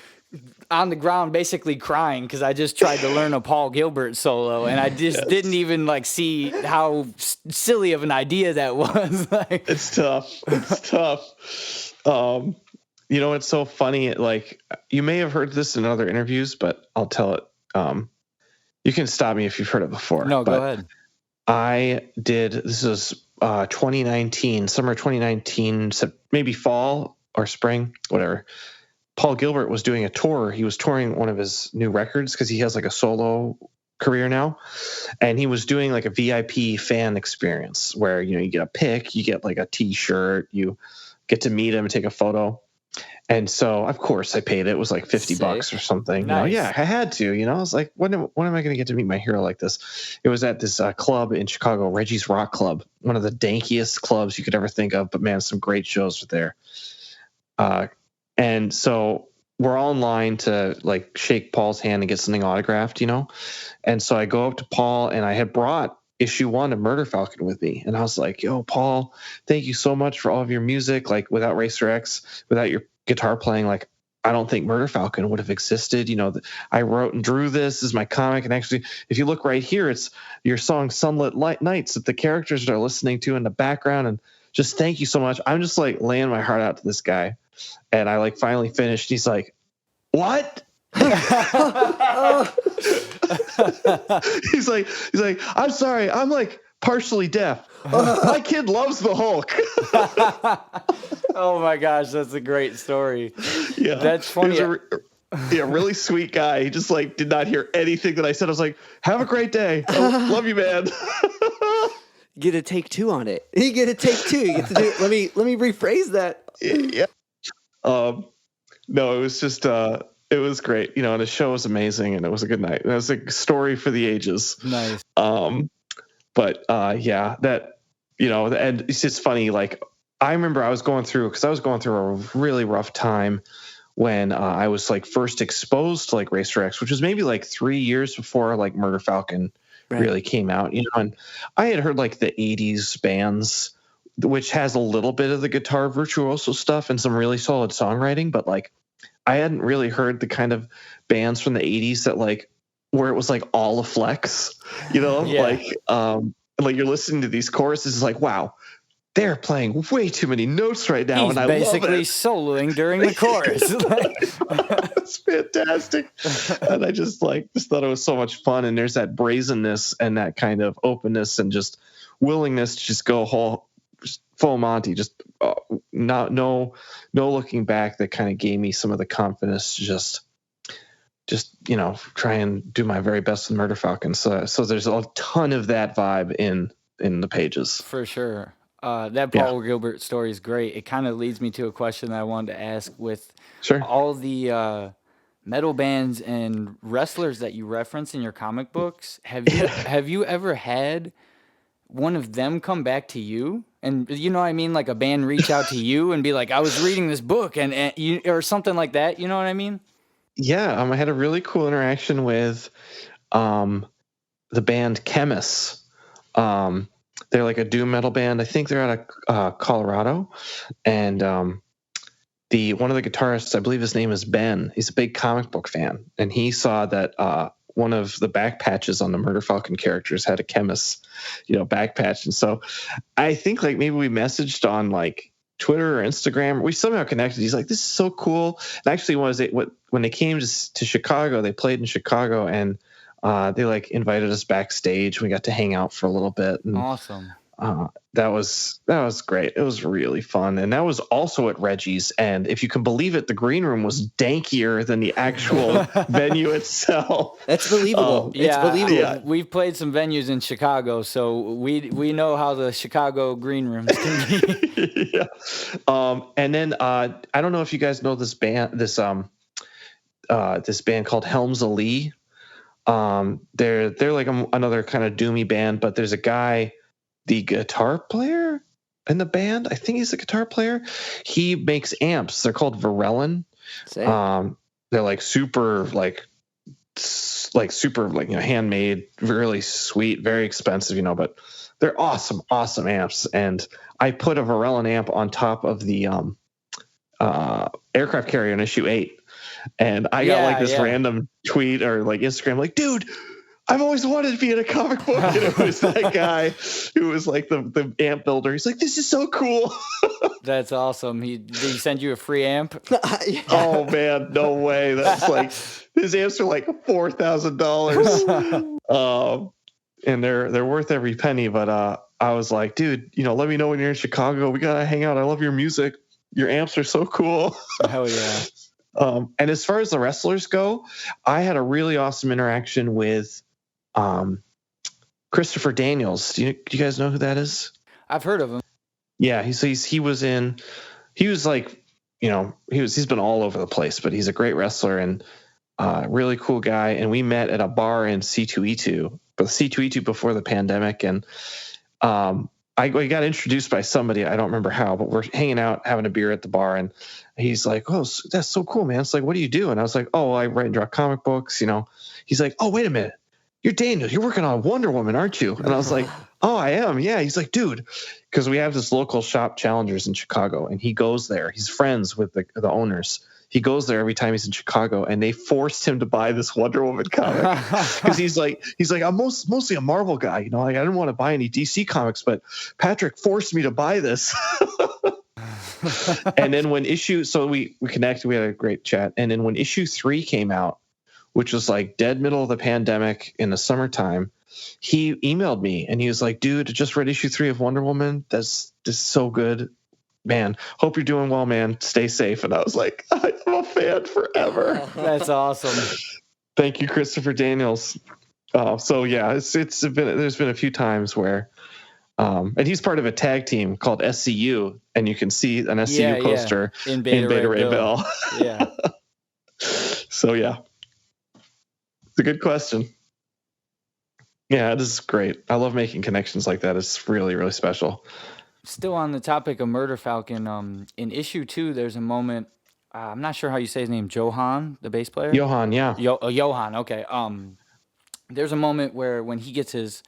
on the ground basically crying because I just tried to learn a Paul Gilbert solo, and I just didn't even like see how silly of an idea that was. Like, it's tough. You know, it's so funny. Like, you may have heard this in other interviews, but I'll tell it. You can stop me if you've heard it before. No, go ahead. This is 2019, summer 2019, maybe fall or spring, whatever. Paul Gilbert was doing a tour. He was touring one of his new records because he has like a solo career now. And he was doing like a VIP fan experience where, you know, you get a pick, you get like a t-shirt, you get to meet him and take a photo. And so, of course, I paid it. It was like $50 or something. Nice. You know? Yeah, I had to. You know, I was like, when am I going to get to meet my hero like this? It was at this club in Chicago, Reggie's Rock Club, one of the dankiest clubs you could ever think of. But man, some great shows were there. And so we're all in line to like shake Paul's hand and get something autographed, you know. And so I go up to Paul, and I had brought issue 1 of Murder Falcon with me, and I was like, yo, Paul, thank you so much for all of your music. Like, without Racer X, without your guitar playing, like, I don't think Murder Falcon would have existed. You know, I wrote and drew this is my comic, and actually, if you look right here, it's your song Sunlit Nights that the characters are listening to in the background. And just thank you so much. I'm just like laying my heart out to this guy, and I like finally finished. He's like, what? he's like, I'm sorry, I'm like partially deaf. My kid loves the Hulk. Oh my gosh, that's a great story. Yeah, that's funny. Really sweet guy. He just like did not hear anything that I said. I was like, have a great day. I love you, man. Get a take 2 on it. You get a take 2. You get to do. Let me rephrase that. Yeah. No, it was just it was great, you know, and the show was amazing, and it was a good night. It was a story for the ages. Nice. But yeah, that, you know, and it's just funny. Like, I remember I was going through a really rough time when I was like first exposed to like Racer X, which was maybe like 3 years before like Murder Falcon really came out, you know. And I had heard like the 80s bands, which has a little bit of the guitar virtuoso stuff and some really solid songwriting, but like I hadn't really heard the kind of bands from the 80s that like where it was like all a flex, you know. Like you're listening to these choruses, it's like, wow, they're playing way too many notes right now. He's and I basically love it. Soloing during the chorus. It's fantastic. And I just thought it was so much fun. And there's that brazenness and that kind of openness and just willingness to just go full Monty, just no looking back, that kind of gave me some of the confidence to just you know, try and do my very best with Murder Falcon. So there's a ton of that vibe in the pages. For sure. That Paul Gilbert story is great. It kind of leads me to a question that I wanted to ask with all the metal bands and wrestlers that you reference in your comic books. Have you ever had one of them come back to you? And you know what I mean? Like a band reach out to you and be like, I was reading this book and you, or something like that. You know what I mean? Yeah. I had a really cool interaction with the band Chemists. They're like a doom metal band. I think they're out of Colorado. And one of the guitarists, I believe his name is Ben. He's a big comic book fan, and he saw that one of the back patches on the Murder Falcon characters had a chemist, back patch. And so I think like maybe we messaged on like Twitter or Instagram. We somehow connected. He's like, "This is so cool." And actually, when they came to Chicago, they played in Chicago, and they like invited us backstage. We got to hang out for a little bit. And, Awesome. That was great. It was really fun, and that was also at Reggie's. And if you can believe it, the green room was dankier than the actual venue itself. That's believable. It's believable. Yeah. We've played some venues in Chicago, so we know how the Chicago green rooms can be. Yeah. And then I don't know if you guys know this band, this band called Helms Ali. They're like another kind of doomy band, but there's a guy, the guitar player in the band. I think he's the guitar player. He makes amps. They're called Varellin. They're like super handmade, really sweet, very expensive, but they're awesome amps. And I put a Varellin amp on top of the aircraft carrier in issue 8. And I got like this random tweet or like Instagram, like, dude, I've always wanted to be in a comic book. And it was that guy who was like the amp builder. He's like, this is so cool. That's awesome. Did he send you a free amp? Oh man, no way. That's like, his amps are like $4,000. And they're worth every penny. But I was like, dude, let me know when you're in Chicago. We gotta hang out. I love your music. Your amps are so cool. Hell yeah. And as far as the wrestlers go, I had a really awesome interaction with Christopher Daniels. Do you guys know who that is? I've heard of him. Yeah, he's been all over the place, but he's a great wrestler and really cool guy. And we met at a bar in C2E2 before the pandemic. And I got introduced by somebody, I don't remember how, but we're hanging out, having a beer at the bar, and he's like, "Oh, that's so cool, man." It's like, "What do you do?" And I was like, "Oh, I write and draw comic books, He's like, "Oh, wait a minute. You're Daniel. You're working on Wonder Woman, aren't you?" And I was like, "Oh, I am. Yeah." He's like, "Dude," because we have this local shop, Challengers, in Chicago, and he goes there. He's friends with the owners. He goes there every time he's in Chicago, and they forced him to buy this Wonder Woman comic because he's like, I'm mostly a Marvel guy, Like I didn't want to buy any DC comics, but Patrick forced me to buy this. And then when we connected, we had a great chat, and then when issue 3 came out, which was like dead middle of the pandemic in the summertime, he emailed me and he was like, "Dude, I just read issue 3 of Wonder Woman. That's so good. Man, hope you're doing well, man. Stay safe." And I was like, I'm a fan forever. That's awesome. Thank you, Christopher Daniels. So yeah, there's been a few times where, and he's part of a tag team called SCU, and you can see an SCU poster in Beta Ray Bill. Yeah. So yeah, it's a good question. Yeah, this is great. I love making connections like that. It's really, really special. Still on the topic of Murder Falcon, in issue 2, there's a moment. I'm not sure how you say his name. Johan, the bass player. Johan, yeah. Johan. Okay. There's a moment where when he gets his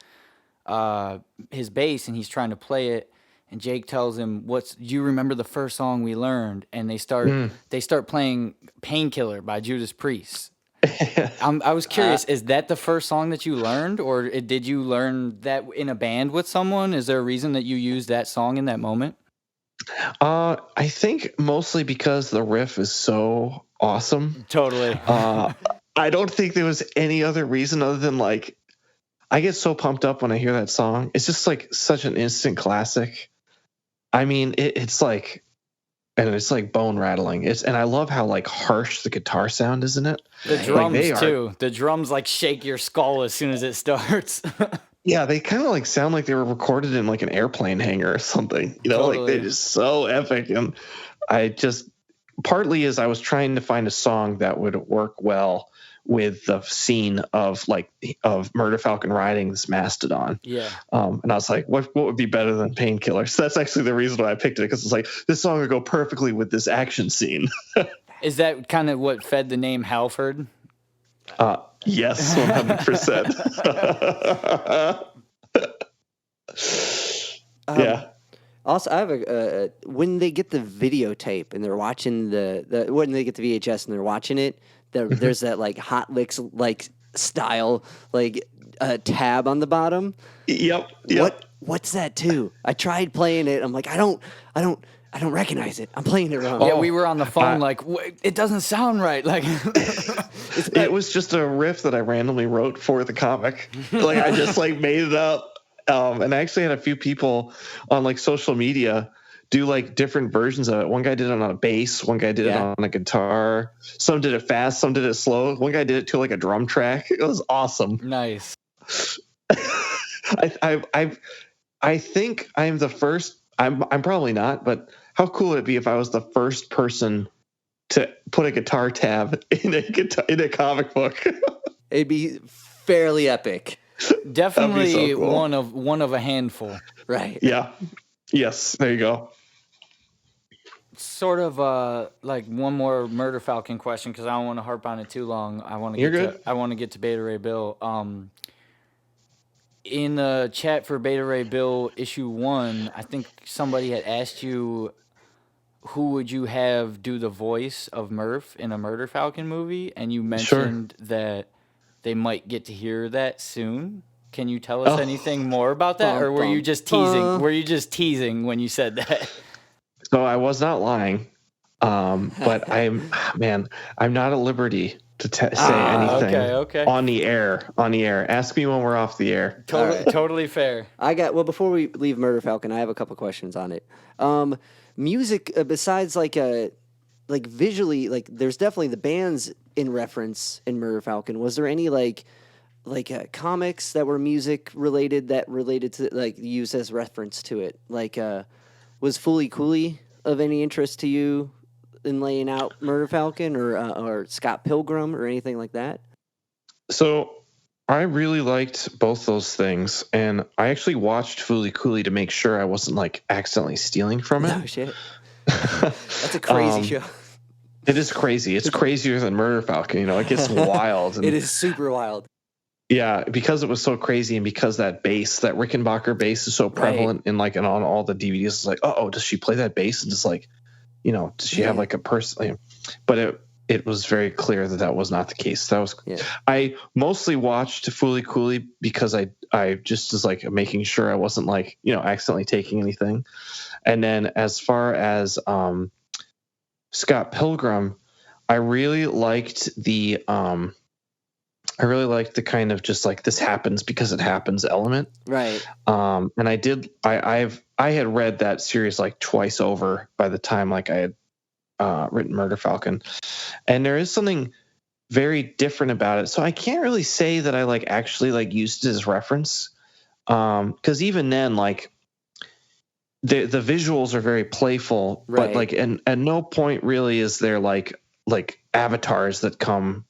bass and he's trying to play it, and Jake tells him, "Do you remember the first song we learned?" And they start playing "Painkiller" by Judas Priest. I was curious, is that the first song that you learned, or did you learn that in a band with someone? Is there a reason that you used that song in that moment? I think mostly because the riff is so awesome. Totally. I don't think there was any other reason other than like, I get so pumped up when I hear that song. It's just like such an instant classic. I mean, it's like, and it's like bone rattling. And I love how like harsh the guitar sound is in it. The drums too. The drums like shake your skull as soon as it starts. Yeah, they kind of like sound like they were recorded in like an airplane hangar or something. Totally. Like they're just so epic. And partly as I was trying to find a song that would work well with the scene of Murder Falcon riding this mastodon. Yeah. And I was like, what would be better than Painkiller? So that's actually the reason why I picked it, because it's like this song would go perfectly with this action scene. Is that kind of what fed the name Halford? Yes, 100%. Yeah. Also, I have a when they get the videotape and they're watching when they get the VHS and they're watching it, there's that like Hot Licks like style like tab on the bottom. Yep. What's that too? I tried playing it. I'm like, I don't recognize it. I'm playing it wrong. Yeah, we were on the phone like, it doesn't sound right. Like, it was just a riff that I randomly wrote for the comic. Like I just like made it up. And I actually had a few people on like social media do like different versions of it. One guy did it on a bass. One guy did it on a guitar. Some did it fast. Some did it slow. One guy did it to like a drum track. It was awesome. Nice. I think I'm the first. I'm probably not, but how cool would it be if I was the first person to put a guitar tab in a comic book? It'd be fairly epic. Definitely so cool. one of a handful. Right. Yeah. Yes. There you go. Sort of like one more Murder Falcon question because I don't want to harp on it too long. I want to get to Beta Ray Bill. In the chat for Beta Ray Bill issue 1, I think somebody had asked you who would you have do the voice of Murph in a Murder Falcon movie, and you mentioned that they might get to hear that soon. Can you tell us anything more about that, or were you just teasing? Were you just teasing when you said that? So I was not lying, but I'm not at liberty to say anything. Okay. On the air. Ask me when we're off the air. Totally fair. Before we leave Murder Falcon, I have a couple questions on it. Music, besides like visually, like there's definitely the bands in reference in Murder Falcon. Was there any like comics that were music related to like used as reference to it? Like was Fooly Cooley of any interest to you in laying out Murder Falcon or Scott Pilgrim or anything like that? So I really liked both those things, and I actually watched Fooly Cooley to make sure I wasn't like accidentally stealing from it. No shit. That's a crazy show. It is crazy. It's crazier than Murder Falcon. It gets wild. And, it is super wild. Yeah, because it was so crazy, and because that bass, that Rickenbacker bass, is so prevalent in like and on all the DVDs. It's like, does she play that bass? And just like, does she have like a person? But it was very clear that was not the case. That was I mostly watched Fooly Cooley because I just was like making sure I wasn't like accidentally taking anything. And then as far as Scott Pilgrim, I really liked the kind of just like this happens because it happens element. Right. And I had read that series like twice over by the time like I had written Murder Falcon, and there is something very different about it. So I can't really say that I like actually like used it as reference. Cause even then, like the visuals are very playful, but like, and at no point really is there like avatars that come,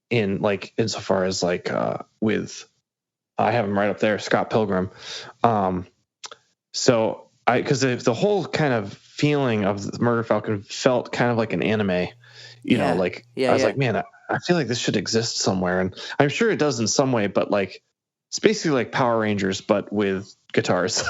in like insofar as like with I have him right up there, Scott Pilgrim. So because the whole kind of feeling of the Murder Falcon felt kind of like an anime, I was like, man, I feel like this should exist somewhere, and I'm sure it does in some way, but like it's basically like Power Rangers but with guitars.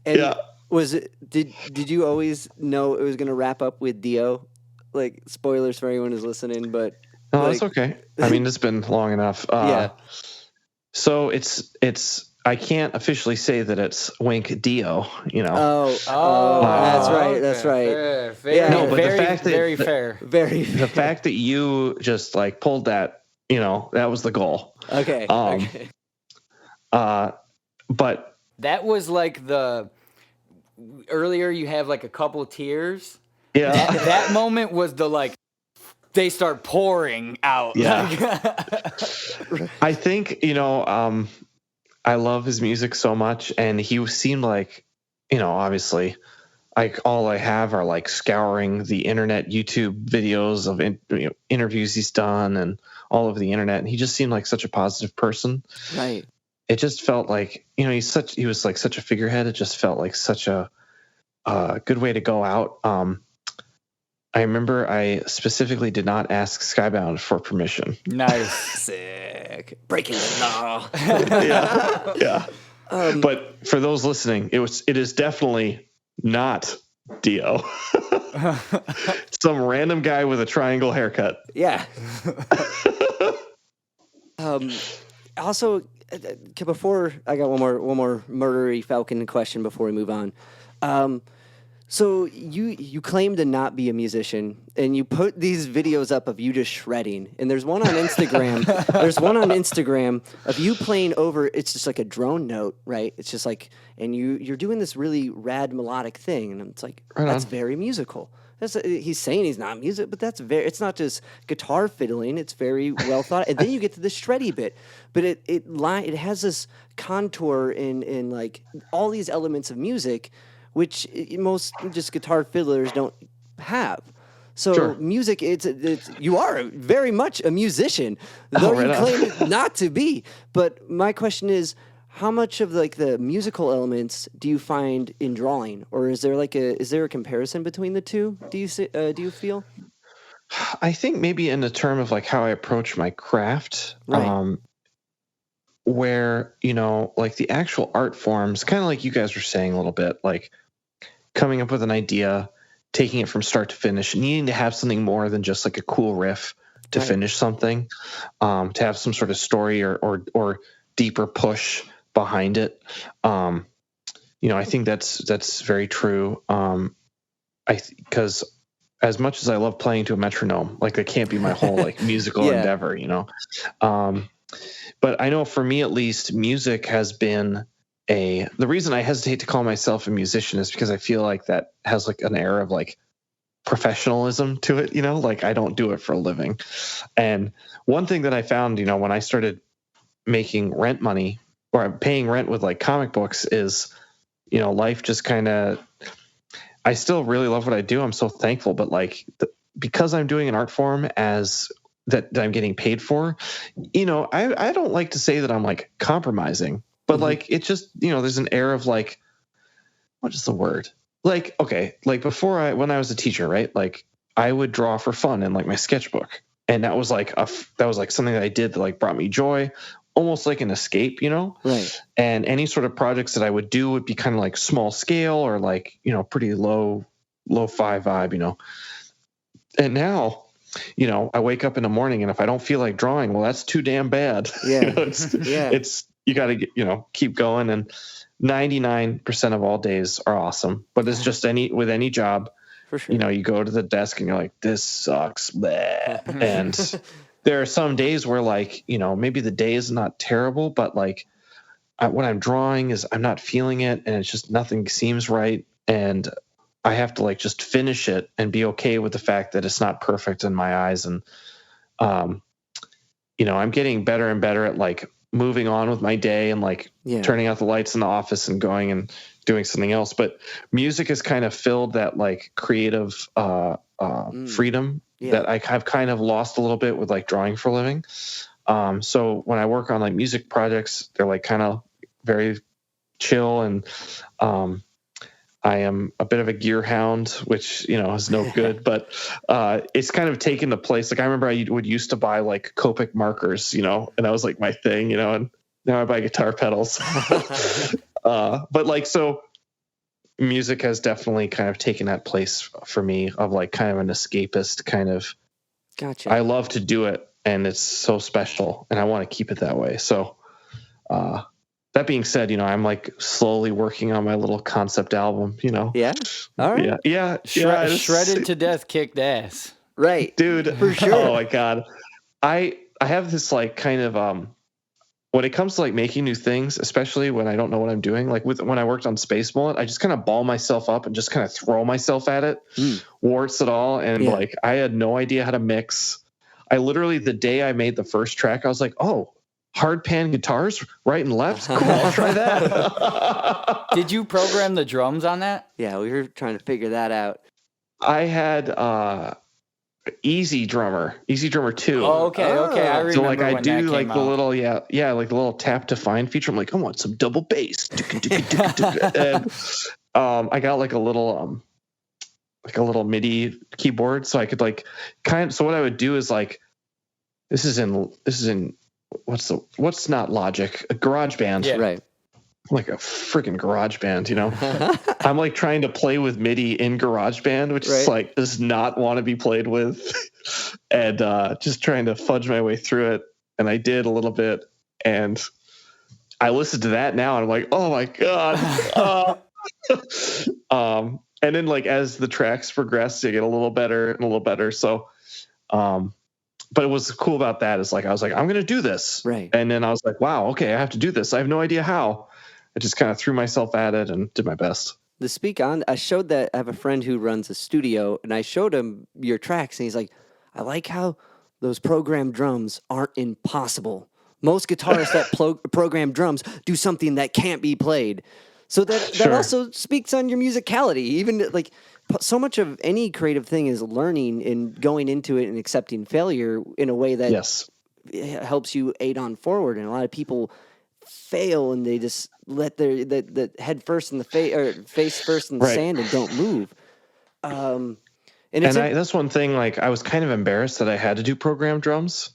And was it did you always know it was going to wrap up with Dio? Like spoilers for anyone who's listening, but that's okay. I mean, it's been long enough. So it's I can't officially say that it's Wink Dio, that's right. That's right. Fair. No, but very, the fact that very fair. Very the fact that you just like pulled that, that was the goal. Okay. Okay. But that was like earlier you have like a couple tears. Yeah. That moment was the like they start pouring out. Yeah. I think, I love his music so much, and he seemed like, obviously, like all I have are like scouring the internet, YouTube videos of interviews he's done and all over the internet, and he just seemed like such a positive person. Right. It just felt like, he was like such a figurehead. It just felt like such a good way to go out. I remember I specifically did not ask Skybound for permission. Nice. Sick. Breaking the law. Yeah. But for those listening, it is definitely not Dio. Some random guy with a triangle haircut. Yeah. Also, before I got one more murdery Falcon question before we move on. So you claim to not be a musician, and you put these videos up of you just shredding. And there's one on Instagram. There's one on Instagram of you playing over. It's just like a drone note, right? It's just like, and you're doing this really rad melodic thing, and it's like that's very musical. He's saying he's not music, but it's not just guitar fiddling. It's very well thought. And then you get to the shreddy bit, but it has this contour in like all these elements of music, which most just guitar fiddlers don't have. So Sure. music, you are very much a musician, though you claim not to be. But my question is, how much of like the musical elements do you find in drawing, or is there a comparison between the two? Do you feel? I think maybe in the term of like how I approach my craft, Right. where like the actual art forms, kind of like you guys were saying a little bit, like coming up with an idea, taking it from start to finish, needing to have something more than just like a cool riff to finish something, to have some sort of story or deeper push behind it. I think that's very true. Because as much as I love playing to a metronome, like that can't be my whole like musical endeavor, But I know for me at least, music has been the reason I hesitate to call myself a musician is because I feel like that has like an air of like professionalism to it, like I don't do it for a living. And one thing that I found, when I started making rent money or paying rent with like comic books is, life just kind of, I still really love what I do. I'm so thankful, but like because I'm doing an art form that I'm getting paid for, I don't like to say that I'm like compromising, but like it just, there's an air of like, what is the word? Like, okay, like when I was a teacher, right? Like I would draw for fun in like my sketchbook. And that was like something that I did that like brought me joy, almost like an escape, Right. And any sort of projects that I would do would be kind of like small scale or like, pretty low-fi vibe, And now, I wake up in the morning and if I don't feel like drawing, well, that's too damn bad. Yeah. It's you got to, keep going. And 99% of all days are awesome, but it's just with any job, for sure. You go to the desk and you're like, this sucks. Bleh. And there are some days where like, maybe the day is not terrible, but like what I'm drawing is I'm not feeling it. And it's just nothing seems right. And I have to like just finish it and be okay with the fact that it's not perfect in my eyes. And, I'm getting better and better at like moving on with my day and like turning out the lights in the office and going and doing something else. But music has kind of filled that like creative freedom that I've kind of lost a little bit with like drawing for a living. So when I work on like music projects, they're like kind of very chill and, I am a bit of a gear hound, which, is no good, but it's kind of taken the place. Like I remember I would used to buy like Copic markers, and that was like my thing, and now I buy guitar pedals. But like, so music has definitely kind of taken that place for me of like kind of an escapist kind of. Gotcha. I love to do it and it's so special and I want to keep it that way. So, that being said, I'm like slowly working on my little concept album, Yeah. All right. Yeah. Shredded to death, kicked ass. Right. Dude. For sure. Oh my God. I have this like kind of, when it comes to like making new things, especially when I don't know what I'm doing, like when I worked on SPACE-MULLET, I just kind of ball myself up and just kind of throw myself at it, warts and all. And like, I had no idea how to mix. I literally, the day I made the first track, I was like, oh, hard pan guitars, right and left. Cool, I'll try that. Did you program the drums on that? Yeah, we were trying to figure that out. I had Easy Drummer 2. Oh, okay. I remember. So like I when do that like came the out. little like the little tap to find feature. I'm like, I want some double bass. And I got like a little MIDI keyboard, so I could like so what I would do is like this is in what's not Logic, GarageBand. Yeah. Right. like a freaking GarageBand, you know. I'm like trying to play with MIDI in GarageBand, which is like does not want to be played with, and just trying to fudge my way through it. And I did a little bit, and I listened to that now, and I'm like, oh my god. And then like as the tracks progress, they get a little better and a little better. So, but what's cool about that is like I was like, I'm gonna do this, right? And then I was like, wow, okay, I have to do this. I have no idea how. I just kind of threw myself at it and did my best. To speak on, I showed that I have a friend who runs a studio, and I showed him your tracks, and he's like, I like how those programmed drums aren't impossible. Most guitarists that program drums do something that can't be played. So that also speaks on your musicality. Even like so much of any creative thing is learning and going into it and accepting failure in a way that helps you aid on forward. And a lot of people fail and they just let the head first in the face or face first in the sand and don't move. That's one thing. Like I was kind of embarrassed that I had to do program drums,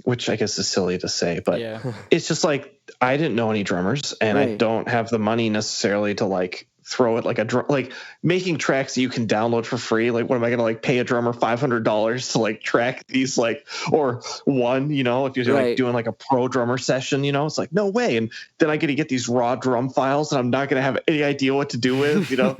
which I guess is silly to say, but it's just like I didn't know any drummers, and I don't have the money necessarily to like throw it like making tracks that you can download for free. Like, what am I going to like pay a drummer $500 to like track these or one, you know, if you're like doing like a pro drummer session, you know, it's like, no way. And then I get to get these raw drum files and I'm not going to have any idea what to do with, you know?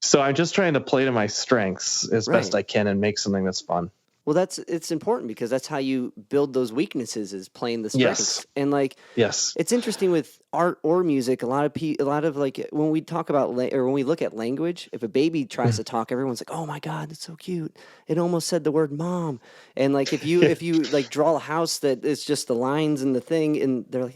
So I'm just trying to play to my strengths as best I can and make something that's fun. Well, it's important because that's how you build those weaknesses is playing the strengths. And like, it's interesting with art or music. A lot of like when we talk about or when we look at language, if a baby tries to talk, everyone's like, "Oh my God, that's so cute! It almost said the word mom." And like if you like draw a house that is just the lines and the thing, and they're like,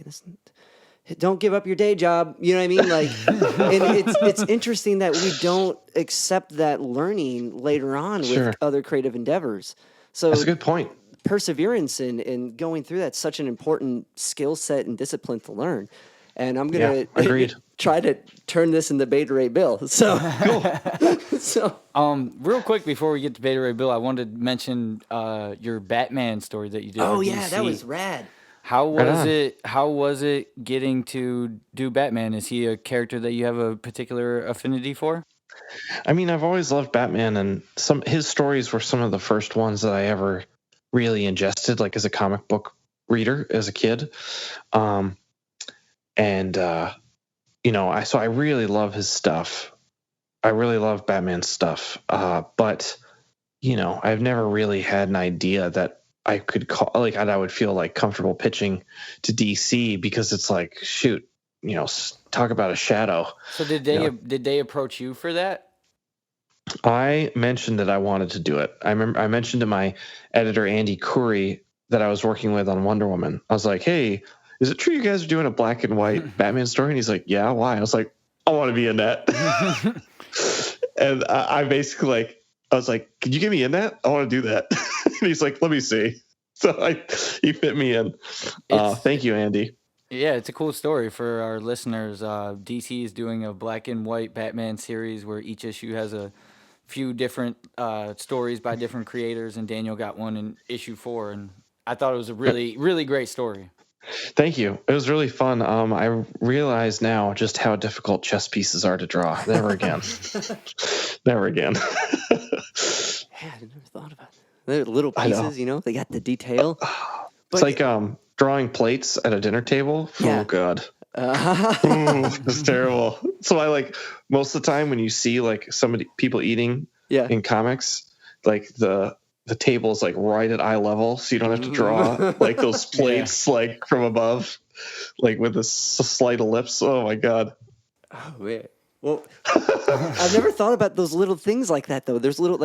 don't give up your day job. You know what I mean? Like, and it's interesting that we don't accept that learning later on with other creative endeavors. So that's a good point. Perseverance in going through that's such an important skill set and discipline to learn. And I'm gonna try to turn this into Beta Ray Bill. So cool. So real quick before we get to Beta Ray Bill, I wanted to mention your Batman story that you did. Oh yeah, that was rad. How was it getting to do Batman? Is he a character that you have a particular affinity for? I mean, I've always loved Batman, and his stories were some of the first ones that I ever really ingested, like as a comic book reader as a kid. You know, so I really love his stuff. I really love Batman's stuff. But you know, I've never really had an idea that I could call I would feel like comfortable pitching to DC because it's like, shoot, you know, talk about a shadow. So did they approach you for that? I mentioned that I wanted to do it. I remember I mentioned to my editor Andy Curry that I was working with on Wonder Woman. I was like, "Hey, is it true you guys are doing a black and white Batman story?" And he's like, "Yeah, why?" I was like, "I want to be in that." And I basically I was like, "Can you get me in that? I want to do that." And he's like, "Let me see." So he fit me in. Thank you, Andy. Yeah, it's a cool story for our listeners. DC is doing a black and white Batman series where each issue has a few different stories by different creators, and Daniel got one in issue 4, and I thought it was a really, really great story. Thank you. It was really fun. I realize now just how difficult chess pieces are to draw. Never again. Never again. Yeah, I never thought about that. They're little pieces, you know? They got the detail. It's like drawing plates at a dinner table. Yeah. Oh, God. It's terrible. So I most of the time when you see people eating in comics, like the table is like right at eye level, so you don't have to draw like those plates like from above, like with a slight ellipse. Oh my God. Oh man. Well, I've never thought about those little things like that though. There's little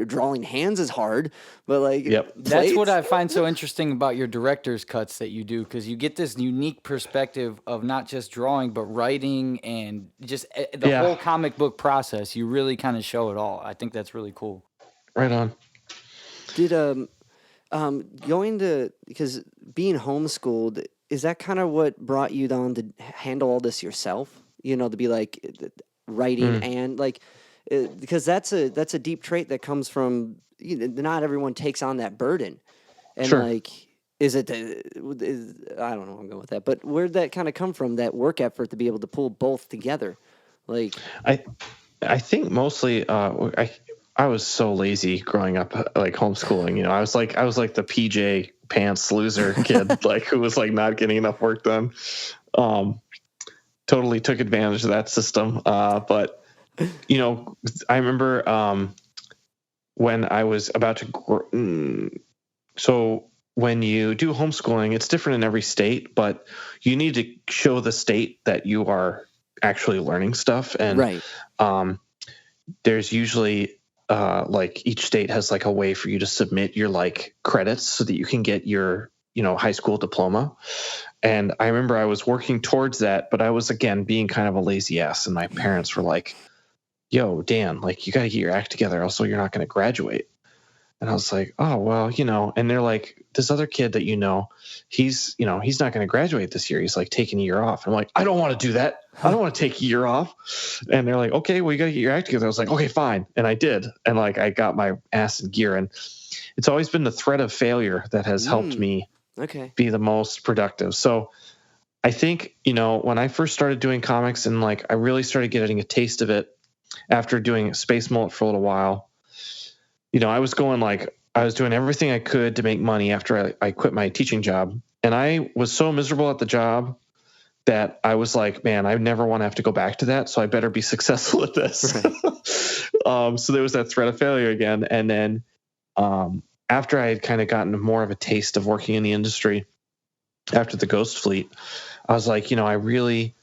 drawing hands is hard, but that's what I find so interesting about your director's cuts that you do, because you get this unique perspective of not just drawing but writing and just the whole comic book process. You really kind of show it all. I think that's really cool. Right on. Did because being homeschooled, is that kind of what brought you on to handle all this yourself? You know, to be like writing and because that's a deep trait that comes from, not everyone takes on that burden. And Is it? I don't know. Where I'm going with that, but where'd that kind of come from? That work effort to be able to pull both together, like I I think mostly I was so lazy growing up, like homeschooling. I was like the PJ pants loser kid, like who was like not getting enough work done. Um, Totally took advantage of that system. But I remember when I was about to so when you do homeschooling, it's different in every state, but you need to show the state that you are actually learning stuff. And right. there's usually like each state has like a way for you to submit your like credits so that you can get your high school diploma. And I remember I was working towards that, but I was again being kind of a lazy ass, and my parents were like, yo, Dan, like you got to get your act together, else you're not going to graduate. And I was like, oh, well, and they're like, this other kid that he's not going to graduate this year. He's like taking a year off. I'm like, I don't want to do that. I don't want to take a year off. And they're like, okay, well, you got to get your act together. I was like, okay, fine. And I did. And like, I got my ass in gear. And it's always been the threat of failure that has helped me be the most productive. So I think, when I first started doing comics and like, I really started getting a taste of it after doing SPACE-MULLET for a little while. I was doing everything I could to make money after I quit my teaching job. And I was so miserable at the job that I was like, man, I never want to have to go back to that. So I better be successful at this. Right. So there was that threat of failure again. And then after I had kind of gotten more of a taste of working in the industry after the Ghost Fleet, I was like, I really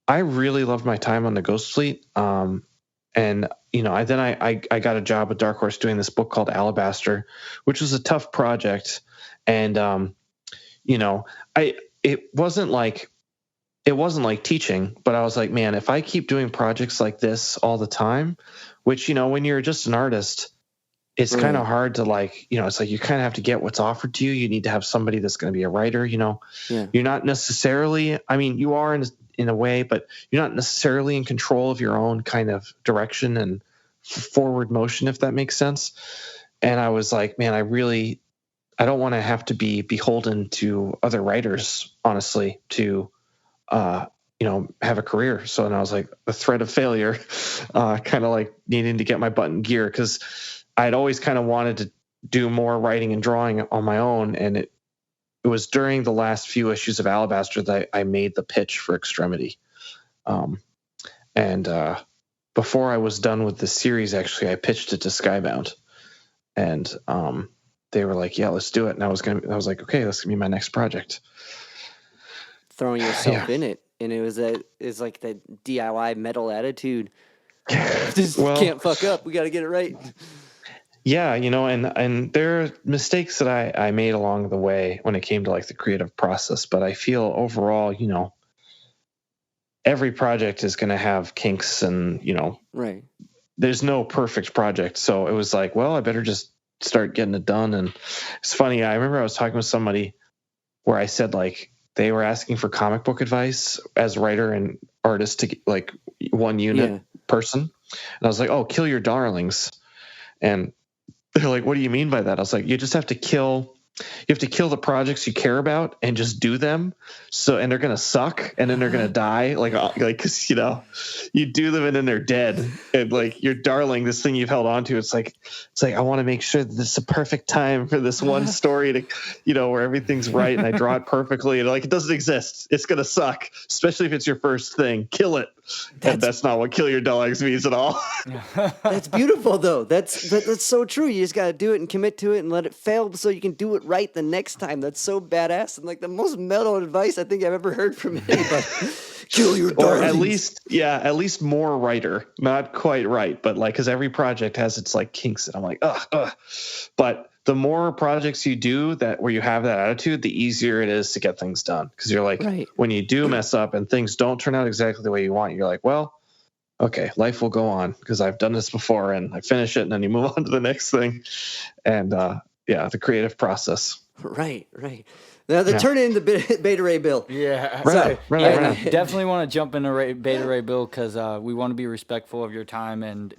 loved my time on the Ghost Fleet. And I got a job with Dark Horse doing this book called Alabaster, which was a tough project. And it wasn't like teaching, but I was like, man, if I keep doing projects like this all the time, which when you're just an artist, it's kind of hard to like, it's like you kind of have to get what's offered to you. You need to have somebody that's going to be a writer. You're not necessarily. I mean, you are in a way, but you're not necessarily in control of your own kind of direction and forward motion, if that makes sense. And I was like, man, I don't want to have to be beholden to other writers, honestly, to, have a career. So then I was like, the threat of failure, kind of like needing to get my butt in gear, because I'd always kind of wanted to do more writing and drawing on my own. And it was during the last few issues of Alabaster that I made the pitch for Extremity. And before I was done with the series, actually, I pitched it to Skybound, and they were like, "Yeah, let's do it." And I was like, "Okay, this can be my next project." Throwing yourself in it, and it's like the DIY metal attitude. Just can't fuck up. We got to get it right. Yeah, and there are mistakes that I made along the way when it came to like the creative process, but I feel overall, every project is going to have kinks, and right. There's no perfect project. So it was like, well, I better just start getting it done. And it's funny, I remember I was talking with somebody where I said like they were asking for comic book advice as writer and artist to like one unit person, and I was like, oh, kill your darlings. And they're like, what do you mean by that? I was like, you just have to kill the projects you care about and just do them. So, and they're going to suck, and then they're going to die. Like, cause you do them and then they're dead. And like your darling, this thing you've held on to, it's like, I want to make sure that this is a perfect time for this one story to, where everything's right. And I draw it perfectly, and like, it doesn't exist. It's going to suck, especially if it's your first thing. Kill it. That's not what kill your darlings means at all. That's beautiful though. That's so true. You just got to do it and commit to it and let it fail so you can do it right the next time. That's so badass, and like the most metal advice I think I've ever heard from anybody. Kill your darlings. Or at least more writer. Not quite right, but like, because every project has its like kinks, and I'm like, ugh. But the more projects you do where you have that attitude, the easier it is to get things done. Because you're like, when you do mess up and things don't turn out exactly the way you want, you're like, well, okay, life will go on because I've done this before, and I finish it, and then you move on to the next thing. And the creative process. Right. Now they're turning into Beta Ray Bill. Yeah. Right. Definitely want to jump into Beta Ray Bill, because we want to be respectful of your time, and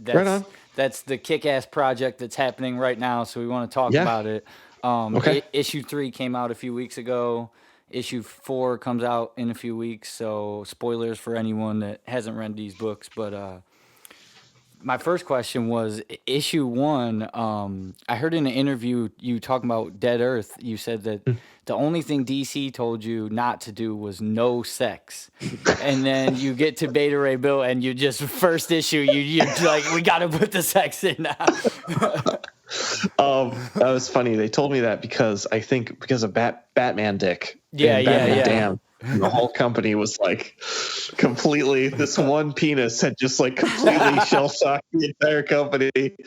that's the kick-ass project that's happening right now, so we want to talk about it. Okay. Issue 3 came out a few weeks ago. Issue 4 comes out in a few weeks, so spoilers for anyone that hasn't read these books. But my first question was issue 1. I heard in an interview you talking about Dead Earth. You said that the only thing DC told you not to do was no sex. And then you get to Beta Ray Bill and you just first issue, you're like, we got to put the sex in now. That was funny. They told me that because I think because of Batman Dick. Yeah, and Batman yeah. Dan. The whole company was like completely, this one penis had just like completely shell shocked the entire company. It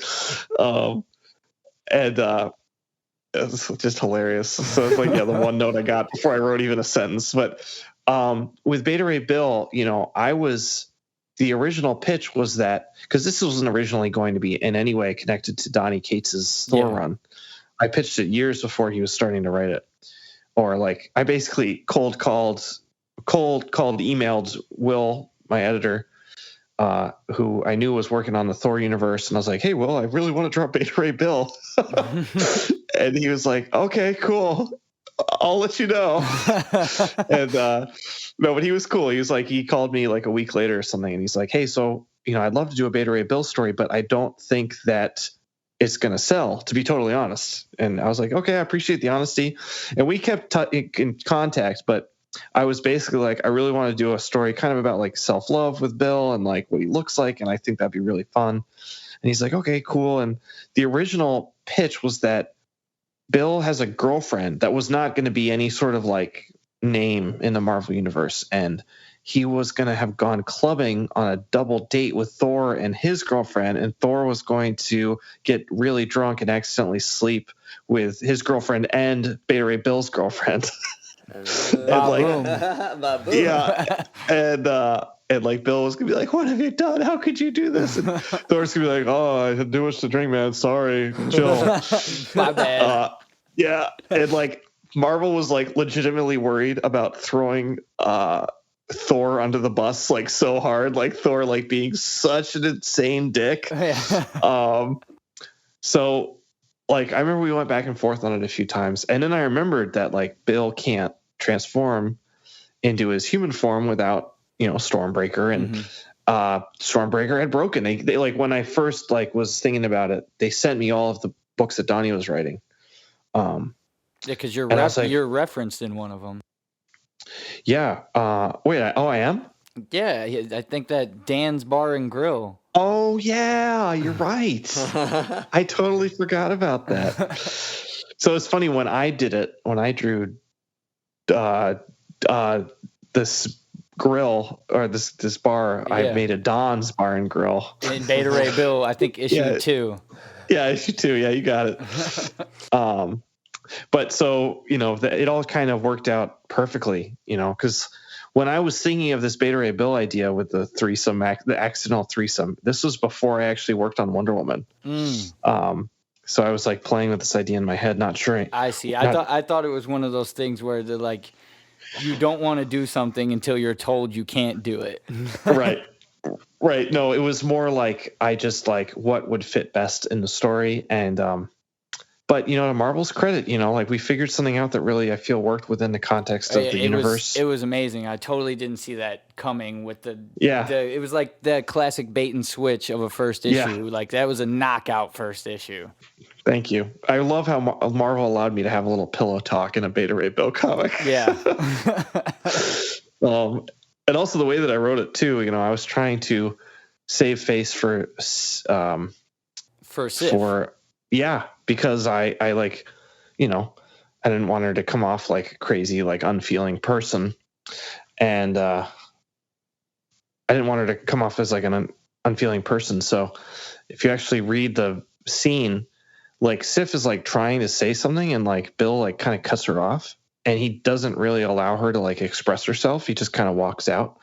was just hilarious. So it's like, yeah, the one note I got before I wrote even a sentence. But with Beta Ray Bill, the original pitch was that, because this wasn't originally going to be in any way connected to Donny Cates's Thor run. I pitched it years before he was starting to write it. Or like I basically cold emailed Will, my editor, who I knew was working on the Thor universe, and I was like, "Hey, Will, I really want to drop Beta Ray Bill," and he was like, "Okay, cool, I'll let you know." And no, but he was cool. He was like, he called me like a week later or something, and he's like, "Hey, so I'd love to do a Beta Ray Bill story, but I don't think that it's going to sell, to be totally honest." And I was like, okay, I appreciate the honesty. And we kept in contact, but I was basically like, I really want to do a story kind of about like self-love with Bill and like what he looks like. And I think that'd be really fun. And he's like, okay, cool. And the original pitch was that Bill has a girlfriend that was not going to be any sort of like name in the Marvel universe. And he was going to have gone clubbing on a double date with Thor and his girlfriend, and Thor was going to get really drunk and accidentally sleep with his girlfriend and Beta Ray Bill's girlfriend. Yeah. And like Bill was gonna be like, "What have you done? How could you do this?" And Thor's gonna be like, "Oh, I had too much to drink, man. Sorry, chill." My bad. Yeah. And like Marvel was like legitimately worried about throwing Thor under the bus like so hard, like Thor like being such an insane dick. So like I remember we went back and forth on it a few times, and then I remembered that like Bill can't transform into his human form without Stormbreaker, and Stormbreaker had broken. They like when I first like was thinking about it, they sent me all of the books that Donnie was writing. Yeah, because you're referenced in one of them. Yeah. Wait. I am. Yeah, I think that Dan's Bar and Grill. Oh yeah, you're right. I totally forgot about that. So it's funny when I drew this grill or this bar, I made a Don's Bar and Grill. In Beta Ray Bill, I think issue 2. Yeah, issue 2. Yeah, you got it. But so, it all kind of worked out perfectly, because when I was thinking of this Beta Ray Bill idea with the threesome, the accidental threesome, this was before I actually worked on Wonder Woman. So I was like playing with this idea in my head, not sure. I see. I thought it was one of those things where they're like, you don't want to do something until you're told you can't do it. Right. No, it was more like I just like what would fit best in the story. And, but to Marvel's credit, like we figured something out that really I feel worked within the context of the universe. It was amazing. I totally didn't see that coming with it was like the classic bait and switch of a first issue. Yeah. Like that was a knockout first issue. Thank you. I love how Marvel allowed me to have a little pillow talk in a Beta Ray Bill comic. Yeah. And also the way that I wrote it too, I was trying to save face for Sif. Because I like, I didn't want her to come off like a crazy, like unfeeling person. And I didn't want her to come off as like an unfeeling person. So if you actually read the scene, like Sif is like trying to say something and like Bill like kind of cuts her off, and he doesn't really allow her to like express herself. He just kind of walks out.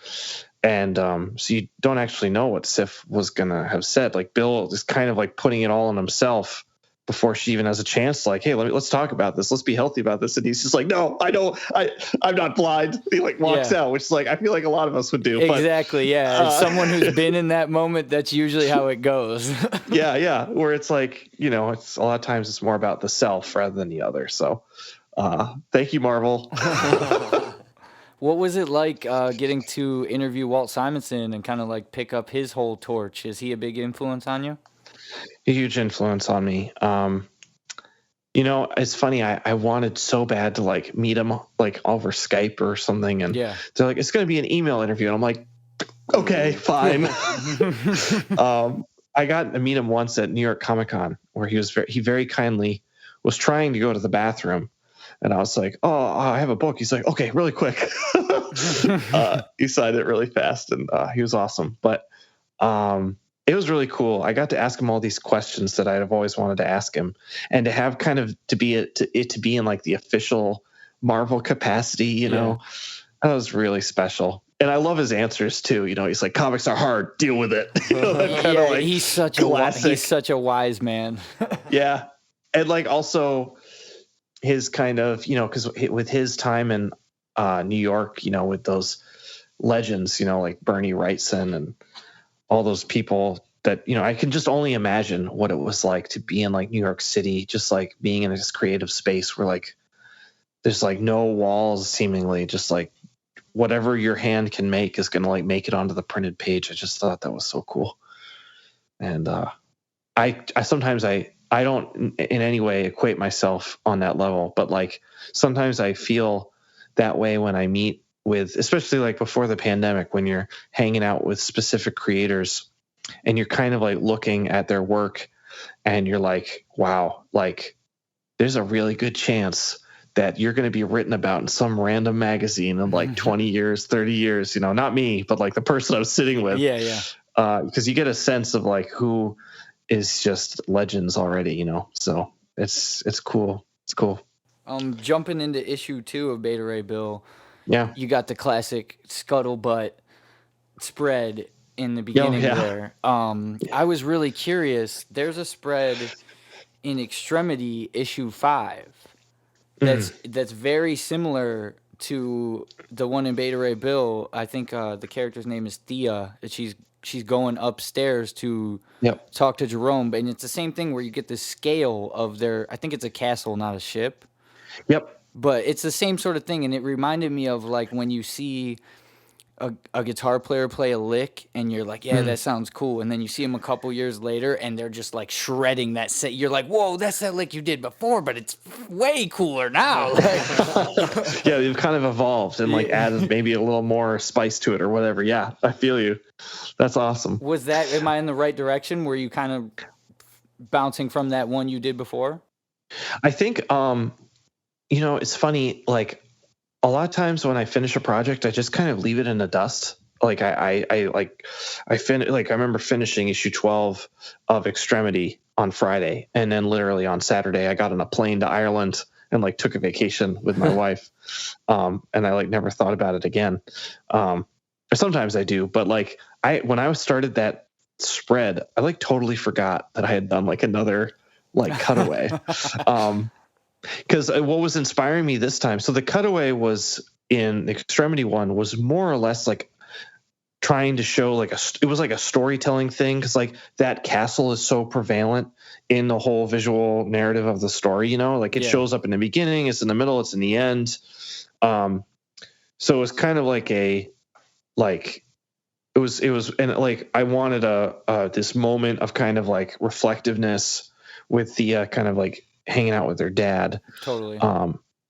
And so you don't actually know what Sif was going to have said. Like Bill is kind of like putting it all on himself before she even has a chance. Like, hey, let's talk about this. Let's be healthy about this. And he's just like, no, I don't. I'm not blind. He like walks out, which is like I feel like a lot of us would do. Exactly. But, As someone who's been in that moment, that's usually how it goes. yeah. Where it's like, it's a lot of times it's more about the self rather than the other. So, thank you, Marvel. What was it like getting to interview Walt Simonson and kind of like pick up his whole torch? Is he a big influence on you? A huge influence on me. It's funny. I wanted so bad to like meet him like over Skype or something, and they're like, "It's going to be an email interview," and I'm like, "Okay, fine." I got to meet him once at New York Comic Con, where he very kindly was trying to go to the bathroom, and I was like, "Oh, I have a book." He's like, "Okay, really quick." He signed it really fast, and he was awesome. But it was really cool. I got to ask him all these questions that I'd have always wanted to ask him, and to have kind of to be in like the official Marvel capacity, that was really special. And I love his answers too. He's like, "Comics are hard. Deal with it." Like he's such a wise man. Yeah, and like also his kind of because with his time in New York, with those legends, like Bernie Wrightson and all those people that, I can just only imagine what it was like to be in like New York City, just like being in this creative space where like there's like no walls, seemingly just like whatever your hand can make is going to like make it onto the printed page. I just thought that was so cool. And I sometimes I don't in any way equate myself on that level, but like sometimes I feel that way when I meet with, especially like before the pandemic, when you're hanging out with specific creators and you're kind of like looking at their work and you're like, wow, like there's a really good chance that you're going to be written about in some random magazine in like 20 years, 30 years, not me, but like the person I'm sitting with. Yeah. Because you get a sense of like who is just legends already, so it's cool. It's cool. Jumping into issue 2 of Beta Ray Bill. Yeah. You got the classic scuttlebutt spread in the beginning there. I was really curious. There's a spread in Extremity issue 5 that's very similar to the one in Beta Ray Bill. I think the character's name is Thea. She's going upstairs to talk to Jerome, and it's the same thing where you get the scale of their. I think it's a castle, not a ship. Yep. But it's the same sort of thing, and it reminded me of like when you see a guitar player play a lick, and you're like, yeah, that sounds cool, and then you see them a couple years later, and they're just like shredding that set. You're like, whoa, that's that lick you did before, but it's way cooler now. Yeah, you've kind of evolved and like added maybe a little more spice to it or whatever. Yeah, I feel you. That's awesome. Am I in the right direction? Were you kind of bouncing from that one you did before? I think, it's funny, like a lot of times when I finish a project, I just kind of leave it in the dust. Like I remember finishing issue 12 of Extremity on Friday. And then literally on Saturday, I got on a plane to Ireland and like took a vacation with my wife. And I like never thought about it again. Sometimes I do, but like when I started that spread, I like totally forgot that I had done like another like cutaway. Because what was inspiring me this time, so the cutaway was in the Extremity one was more or less like trying to show like it was like a storytelling thing, because like that castle is so prevalent in the whole visual narrative of the story, like it shows up in the beginning, it's in the middle, it's in the end. So it was kind of like it was and like I wanted this moment of kind of like reflectiveness with the kind of like hanging out with their dad. Totally.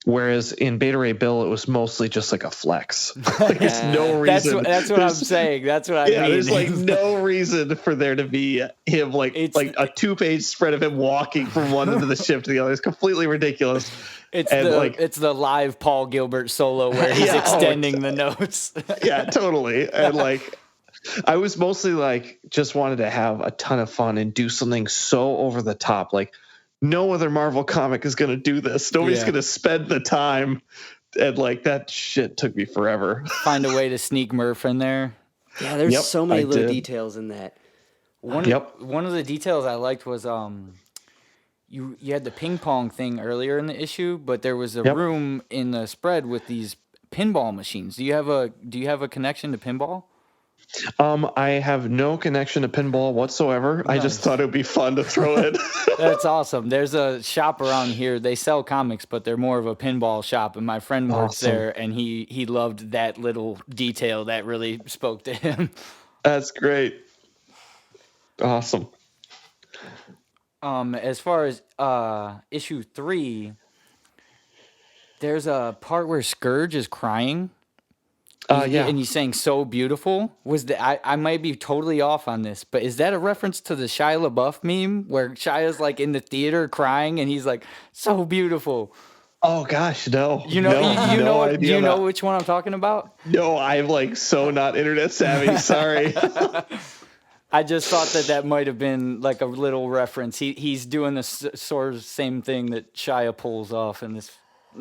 Whereas in Beta Ray Bill, it was mostly just like a flex. Like there's no reason. That's what I'm saying. That's what I mean. There's like no reason for there to be him like a 2-page spread of him walking from one end of the ship to the other. It's completely ridiculous. It's the live Paul Gilbert solo where he's extending the notes. Yeah, totally. And like I was mostly like just wanted to have a ton of fun and do something so over the top. Like no other Marvel comic is going to do this. Nobody's going to spend the time. And like that shit took me forever. Find a way to sneak Murph in there. Yeah, there's so many little details in that. One of the details I liked was you had the ping pong thing earlier in the issue, but there was a Yep. room in the spread with these pinball machines. Do you have a connection to pinball? I have no connection to pinball whatsoever. I just Nice. thought it would be fun to throw it. That's awesome. There's a shop around here. They sell comics, but they're more of a pinball shop. And my friend works Awesome. there, and he loved that little detail that really spoke to him. That's great. Awesome. As far as issue 3, there's a part where Scourge is crying. Yeah. And he's saying "so beautiful." I might be totally off on this, but is that a reference to the Shia LaBeouf meme where Shia's like in the theater crying and he's like "so beautiful"? Oh gosh, no. You know, no, you no know, idea do you know about- which one I'm talking about? No, I'm like so not internet savvy. Sorry. I just thought that might have been like a little reference. He's doing the sort of same thing that Shia pulls off in this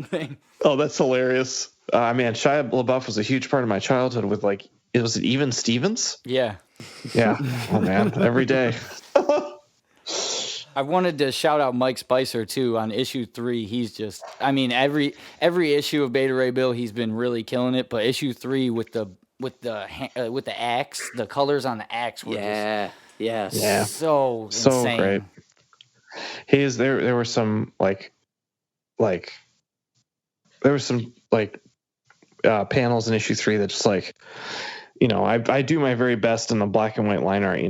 thing. Oh, that's hilarious. Man, Shia LaBeouf was a huge part of my childhood with like, was it Even Stevens? Yeah. Yeah. Oh man, every day. I wanted to shout out Mike Spicer too on issue 3. He's just, I mean, every issue of Beta Ray Bill, he's been really killing it. But issue 3 with the axe, the colors on the axe were Yes. just so insane. Great. There were some panels in issue 3 that just like, I do my very best in the black and white line art,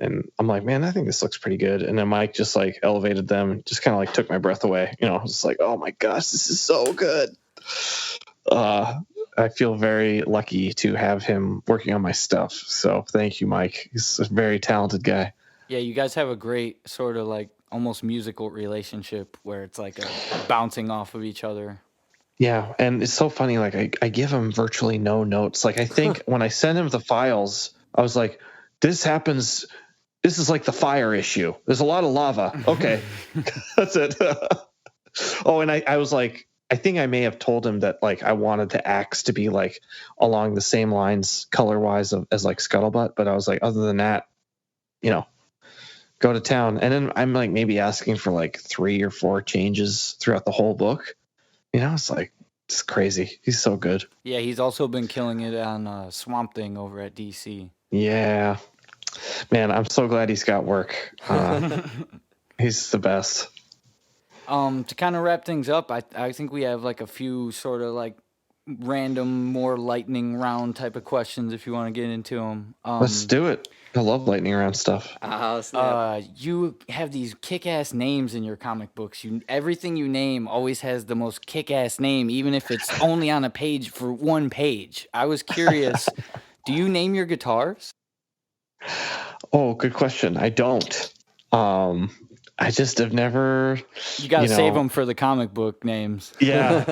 and I'm like, man, I think this looks pretty good. And then Mike just like elevated them, just kind of like took my breath away. It's like, oh my gosh, this is so good. I feel very lucky to have him working on my stuff. So thank you, Mike. He's a very talented guy. Yeah, you guys have a great sort of like almost musical relationship where it's like a bouncing off of each other. Yeah, and it's so funny. Like I give him virtually no notes. Like I think when I sent him the files, I was like, this happens. This is like the fire issue. There's a lot of lava. Okay, that's it. Oh, and I was like, I think I may have told him that like I wanted the axe to be like along the same lines color wise as like Scuttlebutt, but I was like, other than that, go to town. And then I'm like maybe asking for like 3 or 4 changes throughout the whole book. It's like, it's crazy. He's so good. Yeah, he's also been killing it on Swamp Thing over at DC. Yeah. Man, I'm so glad he's got work. He's the best. To kind of wrap things up, I think we have like a few sort of like random, more lightning round type of questions if you want to get into them. Let's do it. I love lightning round stuff. You have these kick-ass names in your comic books. Everything you name always has the most kick-ass name, even if it's only on a page for 1 page. I was curious, do you name your guitars? Oh, good question. I don't. I just have never. You got to save them for the comic book names. Yeah.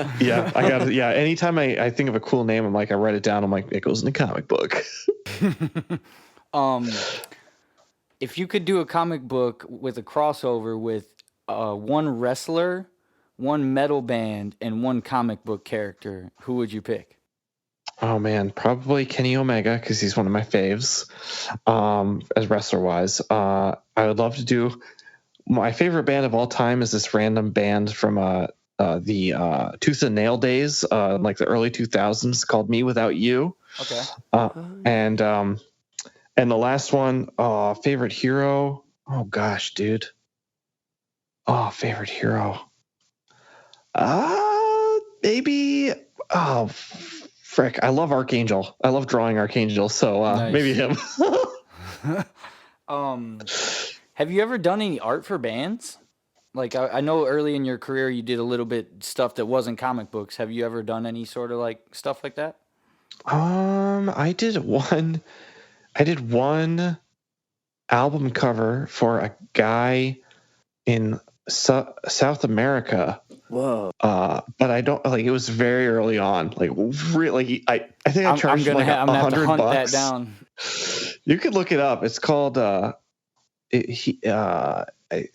I got to. Yeah. Anytime I think of a cool name, I'm like, I write it down. I'm like, it goes in the comic book. If you could do a comic book with a crossover with 1 wrestler, 1 metal band, and 1 comic book character, who would you pick? Oh man, probably Kenny Omega because he's one of my faves. As wrestler wise, I would love to do. My favorite band of all time is this random band from the Tooth and Nail days, like the early 2000s, called Me Without You. Okay. And the last one, favorite hero. Oh gosh, dude. Oh, favorite hero. Maybe. Oh, frick. I love Archangel. I love drawing Archangel. So Nice. Maybe him. Have you ever done any art for bands? Like I know early in your career you did a little bit stuff that wasn't comic books. Have you ever done any sort of like stuff like that? I did one album cover for a guy in South America. Whoa. But I don't like. It was very early on. Like really, I think I charged I'm like gonna have to hunt $100. that down. You could look it up. It's called. I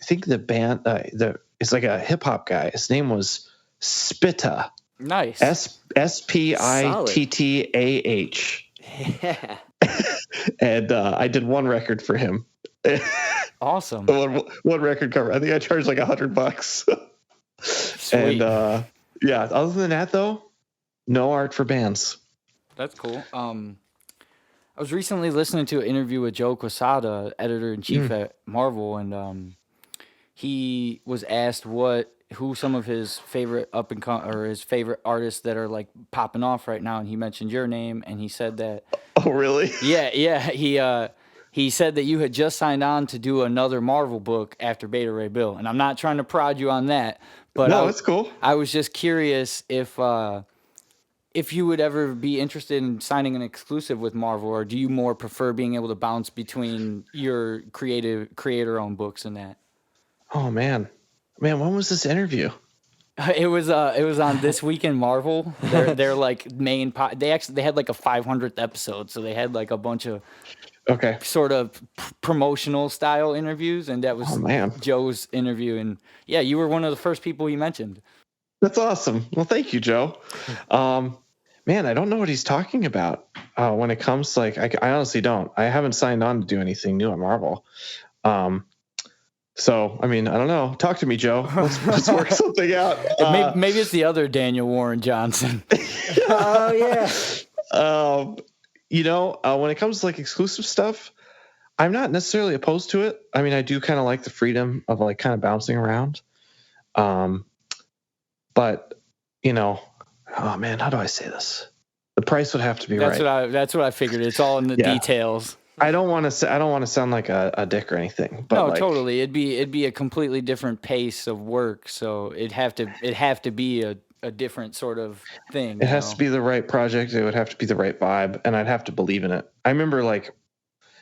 think the band. It's like a hip hop guy. His name was Spitta. Nice. SPITTAH. Yeah. And I did one record for him. Awesome. One record cover. I think I charged like $100. Sweet. And yeah, other than that though, no art for bands. That's cool. I was recently listening to an interview with Joe Quesada, editor-in-chief at Marvel, and he was asked who some of his favorite his favorite artists that are like popping off right now, and he mentioned your name, and he said that. Oh, really? Yeah. He said that you had just signed on to do another Marvel book after Beta Ray Bill, and I'm not trying to prod you on that, but no, that's cool. I was just curious if you would ever be interested in signing an exclusive with Marvel, or do you more prefer being able to bounce between your creator-owned books and that? Oh man, when was this interview? It was on This Week in Marvel. They're like main they had like a 500th episode, so they had like a bunch of sort of promotional style interviews, and that was Joe's interview, and yeah, you were one of the first people he mentioned. That's awesome. Well, thank you, Joe. Man, I don't know what he's talking about when it comes to, like, I honestly don't. I haven't signed on to do anything new at Marvel. So, I mean, I don't know. Talk to me, Joe. Let's work something out. Maybe it's the other Daniel Warren Johnson. Oh, yeah. When it comes to like exclusive stuff, I'm not necessarily opposed to it. I mean, I do kind of like the freedom of like kind of bouncing around. But, oh man, how do I say this? The price would have to be right. That's what I figured. It's all in the details. I don't want to sound like a dick or anything. But no, totally. It'd be a completely different pace of work. So it'd have to be a different sort of thing. It has to be the right project. It would have to be the right vibe, and I'd have to believe in it. I remember like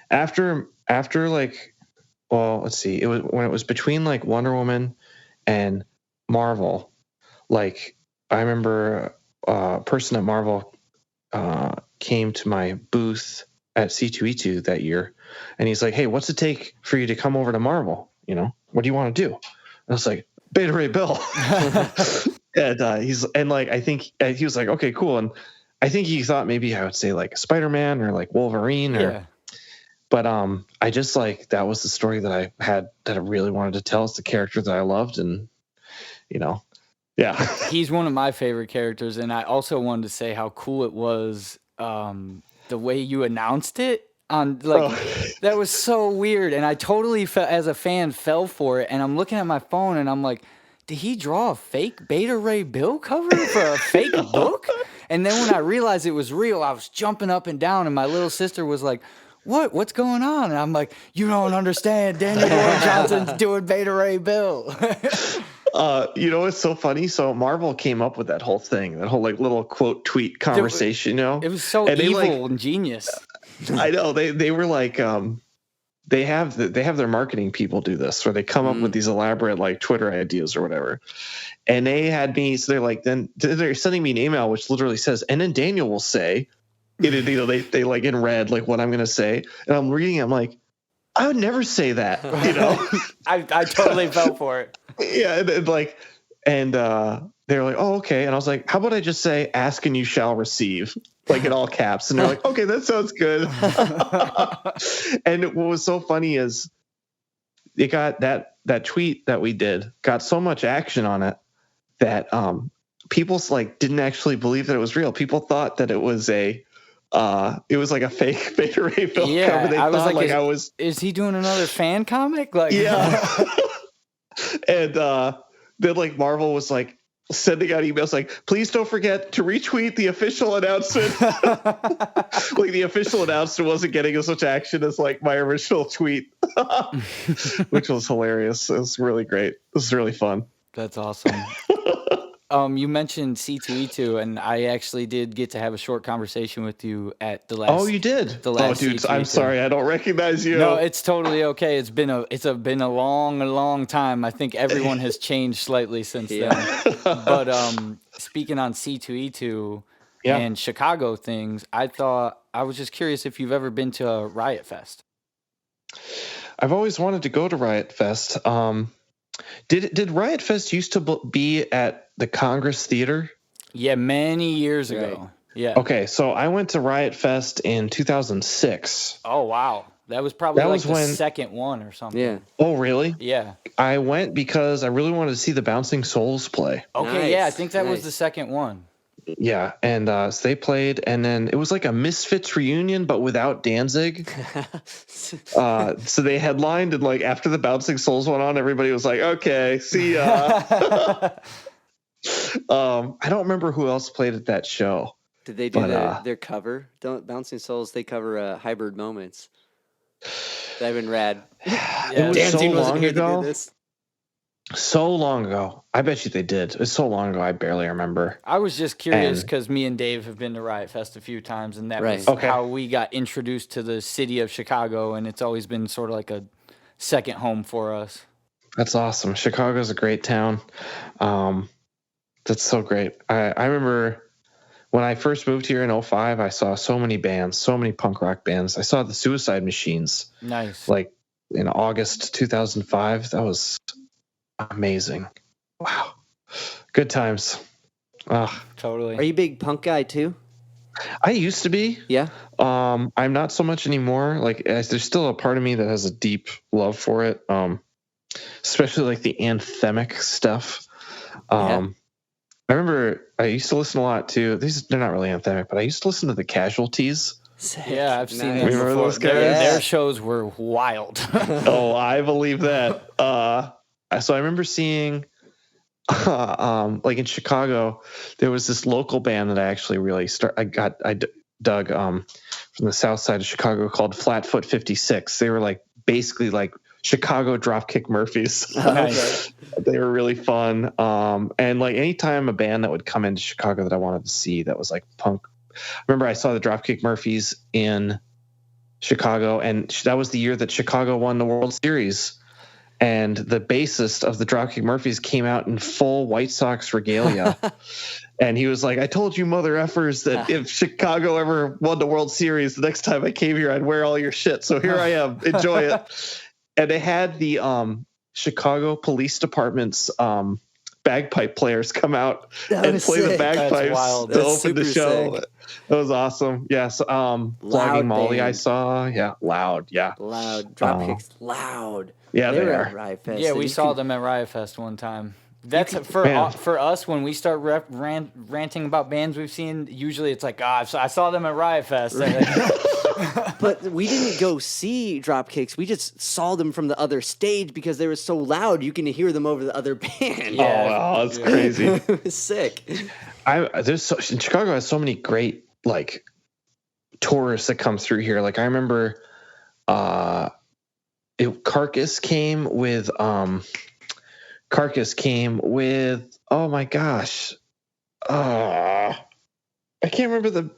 after like, well, let's see, it was when it was between like Wonder Woman and Marvel. Like, I remember a person at Marvel came to my booth at C2E2 that year, and he's like, "Hey, what's it take for you to come over to Marvel? What do you want to do?" And I was like, "Beta Ray Bill." And I think he was like, "Okay, cool." And I think he thought maybe I would say like Spider-Man or like Wolverine but I just like, that was the story that I had that I really wanted to tell. It's the character that I loved, and yeah. He's one of my favorite characters, and I also wanted to say how cool it was the way you announced it on that was so weird, and I totally as a fan fell for it, and I'm looking at my phone and I'm like, did he draw a fake Beta Ray Bill cover for a fake book? And then when I realized it was real, I was jumping up and down, and my little sister was like, what's going on? And I'm like, you don't understand, Daniel Warren Johnson's doing Beta Ray Bill. It's so funny. So Marvel came up with that whole thing, that whole like little quote tweet conversation. It was so evil and genius. I know they were like, they have their marketing people do this, where they come up with these elaborate like Twitter ideas or whatever. And they had me, so they're like, then they're sending me an email which literally says, and then Daniel will say, they like in red like what I'm gonna say, and I'm reading it, I'm like, I would never say that. I totally fell for it. Yeah, and they're like, oh, okay. And I was like, how about I just say, ask and you shall receive, like in all caps. And they're like, okay, that sounds good. And what was so funny is it got that tweet that we did got so much action on it that people like didn't actually believe that it was real. People thought that it was like a fake Beta Ray Bill cover. They thought like is he doing another fan comic? Like, yeah. And then like Marvel was like sending out emails like, please don't forget to retweet the official announcement. Like the official announcement wasn't getting as much action as like my original tweet, which was hilarious. It was really great. It was really fun. That's awesome. You mentioned C2E2, and I actually did get to have a short conversation with you at the last. Oh, you did? The last dude, C2E2. I'm sorry, I don't recognize you. No, it's totally okay. It's been a long time. I think everyone has changed slightly since then. But speaking on C2E2 and Chicago things, I was just curious if you've ever been to a Riot Fest. I've always wanted to go to Riot Fest. Did Riot Fest used to be at the Congress Theater? Yeah, many years ago. Yeah. Okay, so I went to Riot Fest in 2006. Oh, wow. That was probably That like was the when- second one or something. Yeah. Oh, really? Yeah. I went because I really wanted to see the Bouncing Souls play. Okay, yeah, I Nice, think that was nice. the second one. Yeah, and so they played, and then it was like a Misfits reunion, but without Danzig. So they headlined, and like after the Bouncing Souls went on, everybody was like, "Okay, see ya." I don't remember who else played at that show. Did they do But, their cover? Don't Bouncing Souls, they cover Hybrid Moments. That'd been rad. It was Danzig so wasn't long here to ago. do this. So long ago. I bet you they did. It's so long ago, I barely remember. I was just curious And- because me and Dave have been to Riot Fest a few times, and that Right. was Okay. how we got introduced to the city of Chicago, and it's always been sort of like a second home for us. That's awesome. Chicago's a great town. That's so great. I remember when I first moved here in 2005, I saw so many bands, so many punk rock bands. I saw the Suicide Machines Nice. like in August 2005. That was amazing. Wow. Good times. Totally. Are you a big punk guy too? I used to be. Yeah. I'm not so much anymore. Like there's still a part of me that has a deep love for it. Especially like the anthemic stuff. I remember I used to listen a lot to these. They're not really anthemic, but I used to listen to the Casualties. Sick. Yeah, I've seen Nice. them Remember before. those guys? Their shows were wild. Oh, I believe that. So I remember seeing, like in Chicago, there was this local band that I actually really dug from the south side of Chicago called Flatfoot 56. They were like basically like Chicago Dropkick Murphys. Nice. They were really fun. And like anytime a band that would come into Chicago that I wanted to see that was like punk. I remember I saw the Dropkick Murphys in Chicago, and that was the year that Chicago won the World Series. And the bassist of the Dropkick Murphys came out in full White Sox regalia. And he was like, I told you mother effers that if Chicago ever won the World Series, the next time I came here, I'd wear all your shit. So here I am. Enjoy it. And they had the Chicago Police Department's bagpipe players come out and play sick. the That's bagpipes wild. to That's open the super show. sick. That was awesome. Yes. Flogging Molly band. I saw. Yeah. Loud. Yeah. Loud. Dropkicks loud. Yeah, they were are. at Riot Fest. Yeah, and we you saw can- them at Riot Fest one time. That's Man. for us when we start ranting about bands we've seen. Usually it's like, I saw them at Riot Fest. But we didn't go see Dropkicks. We just saw them from the other stage because they were so loud. You can hear them over the other band. Yeah. Oh, wow, that's crazy. It was sick. Chicago has so many great like tourists that come through here. Like I remember, Carcass came with. Oh my gosh, I can't remember the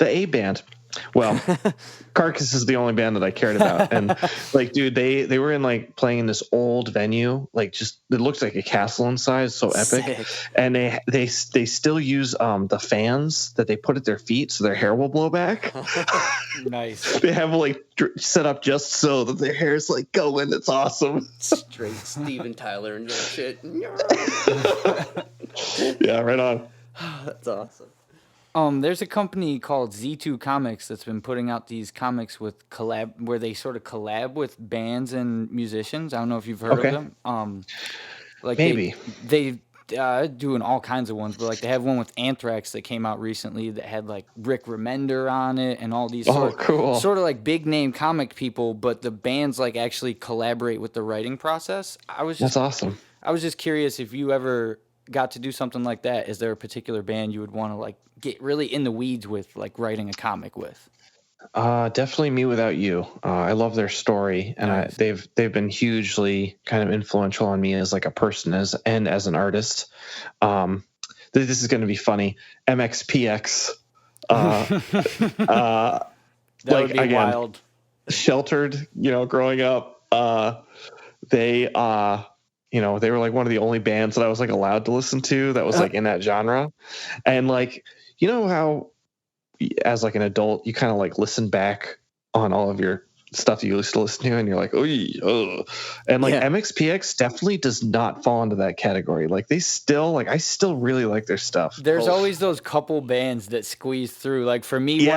A band. Well, Carcass is the only band that I cared about, and like, dude, they were in like playing in this old venue, like just it looks like a castle inside, so epic. Sick. And they still use the fans that they put at their feet so their hair will blow back. Nice. They have like set up just so that their hair's like going. It's awesome. Straight Steven Tyler and your shit. Yeah, right on. That's awesome. There's a company called Z2 Comics that's been putting out these comics with where they sort of collab with bands and musicians. I don't know if you've heard Okay. of them. Like Maybe. they doing all kinds of ones, but like they have one with Anthrax that came out recently that had like Rick Remender on it and all these Cool. sort of like big name comic people, but the bands like actually collaborate with the writing process. That's awesome. I was just curious if you ever got to do something like that. Is there a particular band you would want to like get really in the weeds with, like writing a comic with? Definitely Me Without You. I love their story, and Nice. they've been hugely kind of influential on me as like a person and as an artist. This is going to be funny. MXPX. That like, would be again, wild. Sheltered, growing up, they they were like one of the only bands that I was like allowed to listen to that was like in that genre. And like, how as like an adult you kind of like listen back on all of your stuff you used to listen to, and you're like, oh, and like MXPX definitely does not fall into that category. Like I still really like their stuff. There's always those couple bands that squeeze through. Like for me,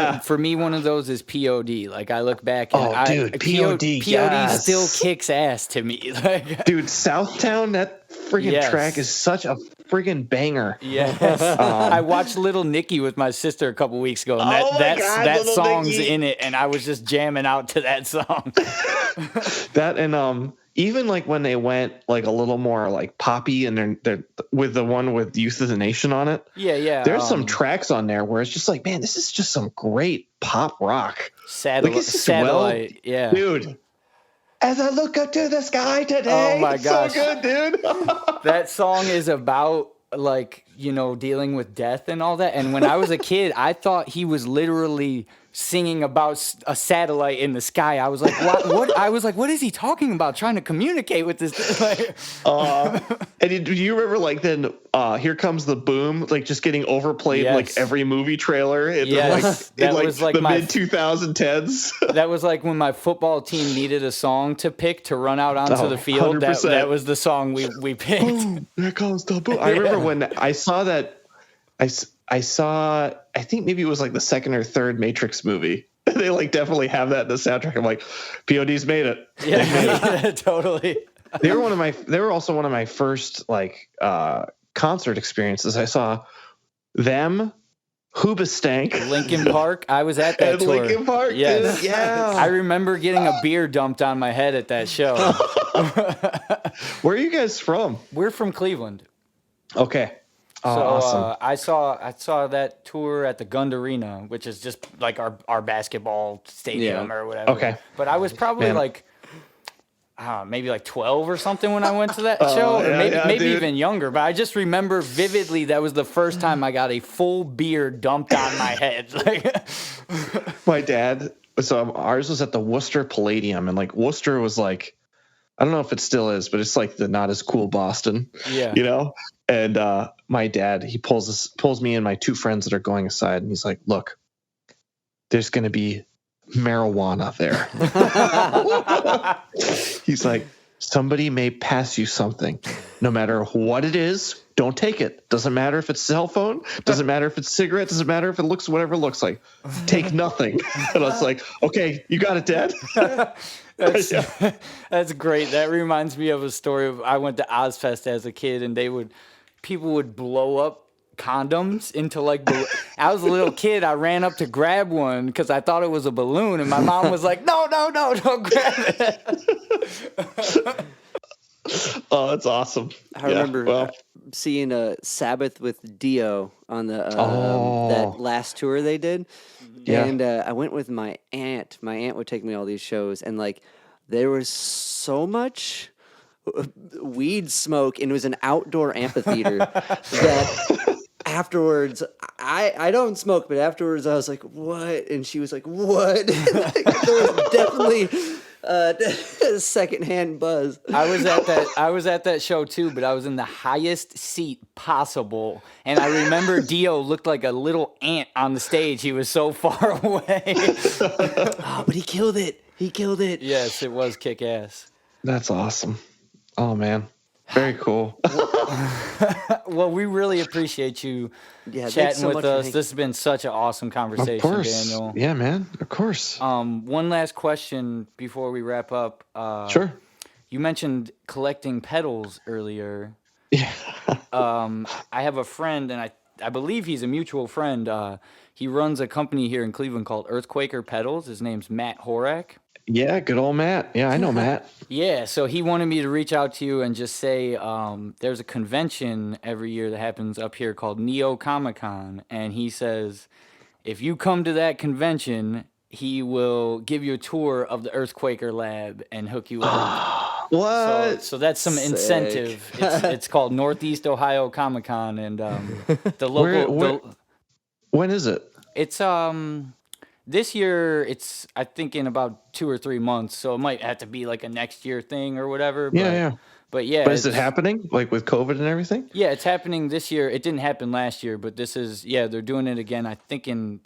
one of those is POD. Like I look back and POD still kicks ass to me. Like, dude, Southtown, that friggin' track is such a friggin' banger. Yes. I watched Little Nicky with my sister a couple weeks ago, and that song's Nicky in it, and I was just jamming out to that song. That and even like when they went like a little more like poppy, and they're with the one with Youth of the Nation on it. Yeah. There's some tracks on there where it's just like, man, this is just some great pop rock. Satellite, yeah, dude. As I look up to the sky today. Oh my gosh, so good, dude. That song is about like, dealing with death and all that. And when I was a kid, I thought he was literally singing about a satellite in the sky. I was like, what? I was like, what is he talking about? Trying to communicate with this? And do you remember like then Here Comes the Boom, like just getting overplayed like every movie trailer in the mid 2010s? That was like when my football team needed a song to pick to run out onto the field. That was the song we picked. Boom, here comes the boom. I remember when I saw that. I think maybe it was like the second or third Matrix movie. They like definitely have that in the soundtrack. I'm like, POD's made it. Yeah, totally. They were also one of my first like concert experiences. I saw them, Hoobastank, Linkin Park. I was at that tour. Linkin Park, yes. Dude. Yeah. I remember getting a beer dumped on my head at that show. Where are you guys from? We're from Cleveland. Okay. Oh, so awesome. I saw that tour at the Gund Arena, which is just like our basketball stadium or whatever. Okay. But I was probably maybe like 12 or something when I went to that show. Maybe even younger. But I just remember vividly that was the first time I got a full beer dumped on my head. My dad. So ours was at the Worcester Palladium, and like Worcester was like, I don't know if it still is, but it's like the not as cool Boston. Yeah. And my dad, he pulls me and my two friends that are going aside, and he's like, "Look, there's going to be marijuana there." He's like, "Somebody may pass you something. No matter what it is, don't take it. Doesn't matter if it's cell phone. Doesn't matter if it's cigarette. Doesn't matter if it looks whatever it looks like. Take nothing." And I was like, "Okay, you got it, Dad." That's great. That reminds me of a story of I went to Ozfest as a kid, and people would blow up condoms into like I was a little kid. I ran up to grab one because I thought it was a balloon, and my mom was like, no, don't grab it. Oh, that's awesome. I remember seeing a Sabbath with Dio on the that last tour they did. Yeah. And I went with my aunt. My aunt would take me to all these shows, and like there was so much weed smoke, and it was an outdoor amphitheater that afterwards I don't smoke, but afterwards I was like, what? And she was like, what? Like, there was definitely secondhand buzz. I was at that show too, but I was in the highest seat possible, and I remember Dio looked like a little ant on the stage. He was so far away. But he killed it. Yes, it was kick ass. That's awesome. Oh man, very cool. Well, we really appreciate you chatting with us. This has been such an awesome conversation, of course. Daniel. Yeah, man, of course. One last question before we wrap up. Sure. You mentioned collecting pedals earlier. Yeah. I have a friend, and I believe he's a mutual friend. He runs a company here in Cleveland called Earthquaker Pedals. His name's Matt Horak. Yeah, good old Matt. Yeah, I know Matt. Yeah, so he wanted me to reach out to you and just say there's a convention every year that happens up here called Neo Comic Con, and he says if you come to that convention, he will give you a tour of the Earthquaker lab and hook you up. What? So that's some incentive. It's called Northeast Ohio Comic Con, and the local. When is it? It's this year. It's I think in about 2 or 3 months, so it might have to be like a next year thing or whatever. But, But yeah. But is it happening like with COVID and everything? Yeah, it's happening this year. It didn't happen last year, but this is they're doing it again. I think in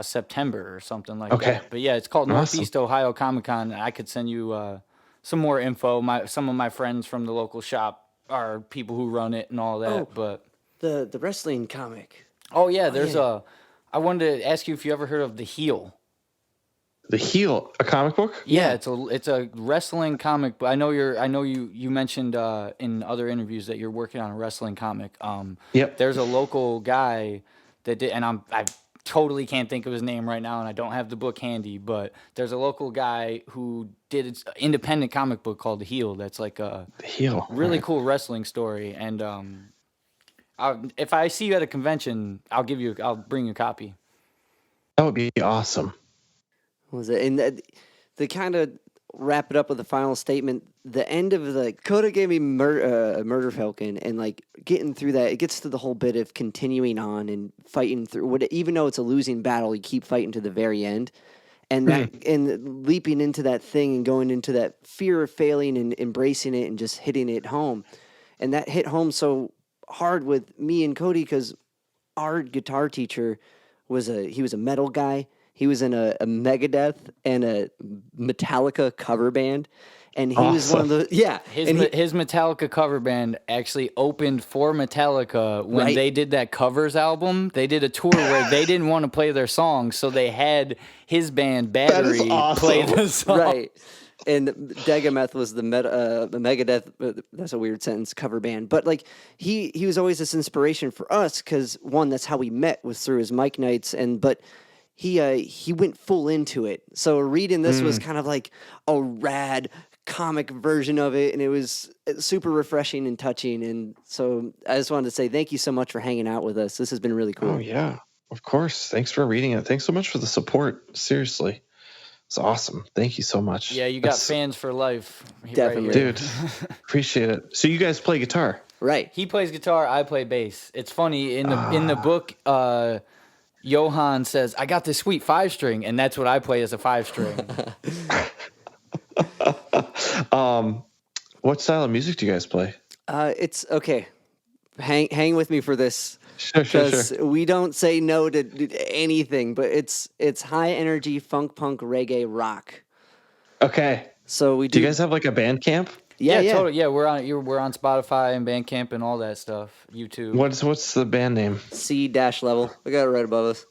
September or something like Okay. that. But yeah, it's called Awesome. Northeast Ohio Comic Con. I could send you some more info. Some of my friends from the local shop are people who run it and all that. Oh. But The wrestling comic. oh yeah, there's I wanted to ask you if you ever heard of The Heel. The Heel, a comic book? Yeah, it's a wrestling comic. But I know you mentioned in other interviews that you're working on a wrestling comic. Yep. There's a local guy that did, and I totally can't think of his name right now, and I don't have the book handy. But there's a local guy who did an independent comic book called The Heel. That's like a The Heel. really Right. cool wrestling story. And if I see you at a convention, I'll bring you a copy. That would be awesome. Was it? And the kind of wrap it up with the final statement. The end of the Coda gave me Murder Falcon, and like getting through that, it gets to the whole bit of continuing on and fighting through. Even though it's a losing battle, you keep fighting to the very end, and that and leaping into that thing and going into that fear of failing and embracing it and just hitting it home, and that hit home so hard with me and Cody because our guitar teacher was a metal guy. He was in a Megadeth and a Metallica cover band, and he was one of the His Metallica cover band actually opened for Metallica when they did that covers album. They did a tour where they didn't want to play their songs, so they had his band Battery play the song. Right. And Dagameth was the Megadeth. That's a weird sentence. Cover band, but like he was always this inspiration for us because one, that's how we met was through his mic nights, but he went full into it. So reading this was kind of like a rad comic version of it, and it was super refreshing and touching. And so I just wanted to say thank you so much for hanging out with us. This has been really cool. Oh yeah, of course. Thanks for reading it. Thanks so much for the support. Seriously. It's awesome. Thank you so much. Yeah, you got fans for life. Definitely. Right here. Dude, appreciate it. So you guys play guitar? Right. He plays guitar, I play bass. It's funny, in the book, Johan says, I got this sweet 5-string, and that's what I play as a 5-string. What style of music do you guys play? It's okay. Hang with me for this. Sure. We don't say no to anything, but it's high energy funk, punk, reggae, rock. Okay. So we Do you guys have like a band camp? Yeah. Totally. Yeah, we're on Spotify and Bandcamp and all that stuff. YouTube. What's the band name? C-level. We got it right above us.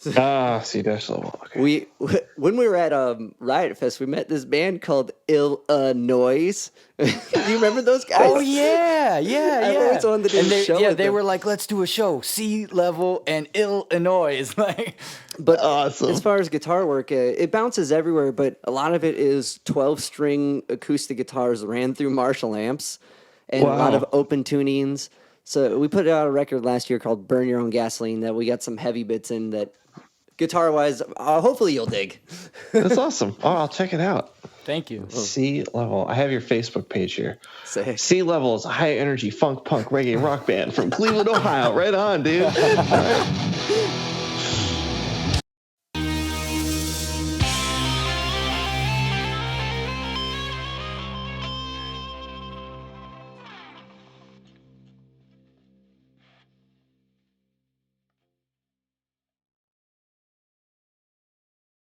C-level. Okay. When we were at Riot Fest, we met this band called Illinois. Do you remember those guys? Oh yeah. I always wanted to do a show with they them. were like, let's do a show, C-level and Illinois. Like, But Awesome. as far as guitar work, it bounces everywhere, but a lot of it is 12-string acoustic guitars ran through Marshall amps and a lot of open tunings. So we put out a record last year called Burn Your Own Gasoline that we got some heavy bits in that guitar-wise, hopefully you'll dig. That's awesome. Oh, I'll check it out. thank you. C-level. I have your Facebook page here. Say. C-level is a high-energy funk, punk, reggae rock band from Cleveland, Ohio. Right on, dude. All right.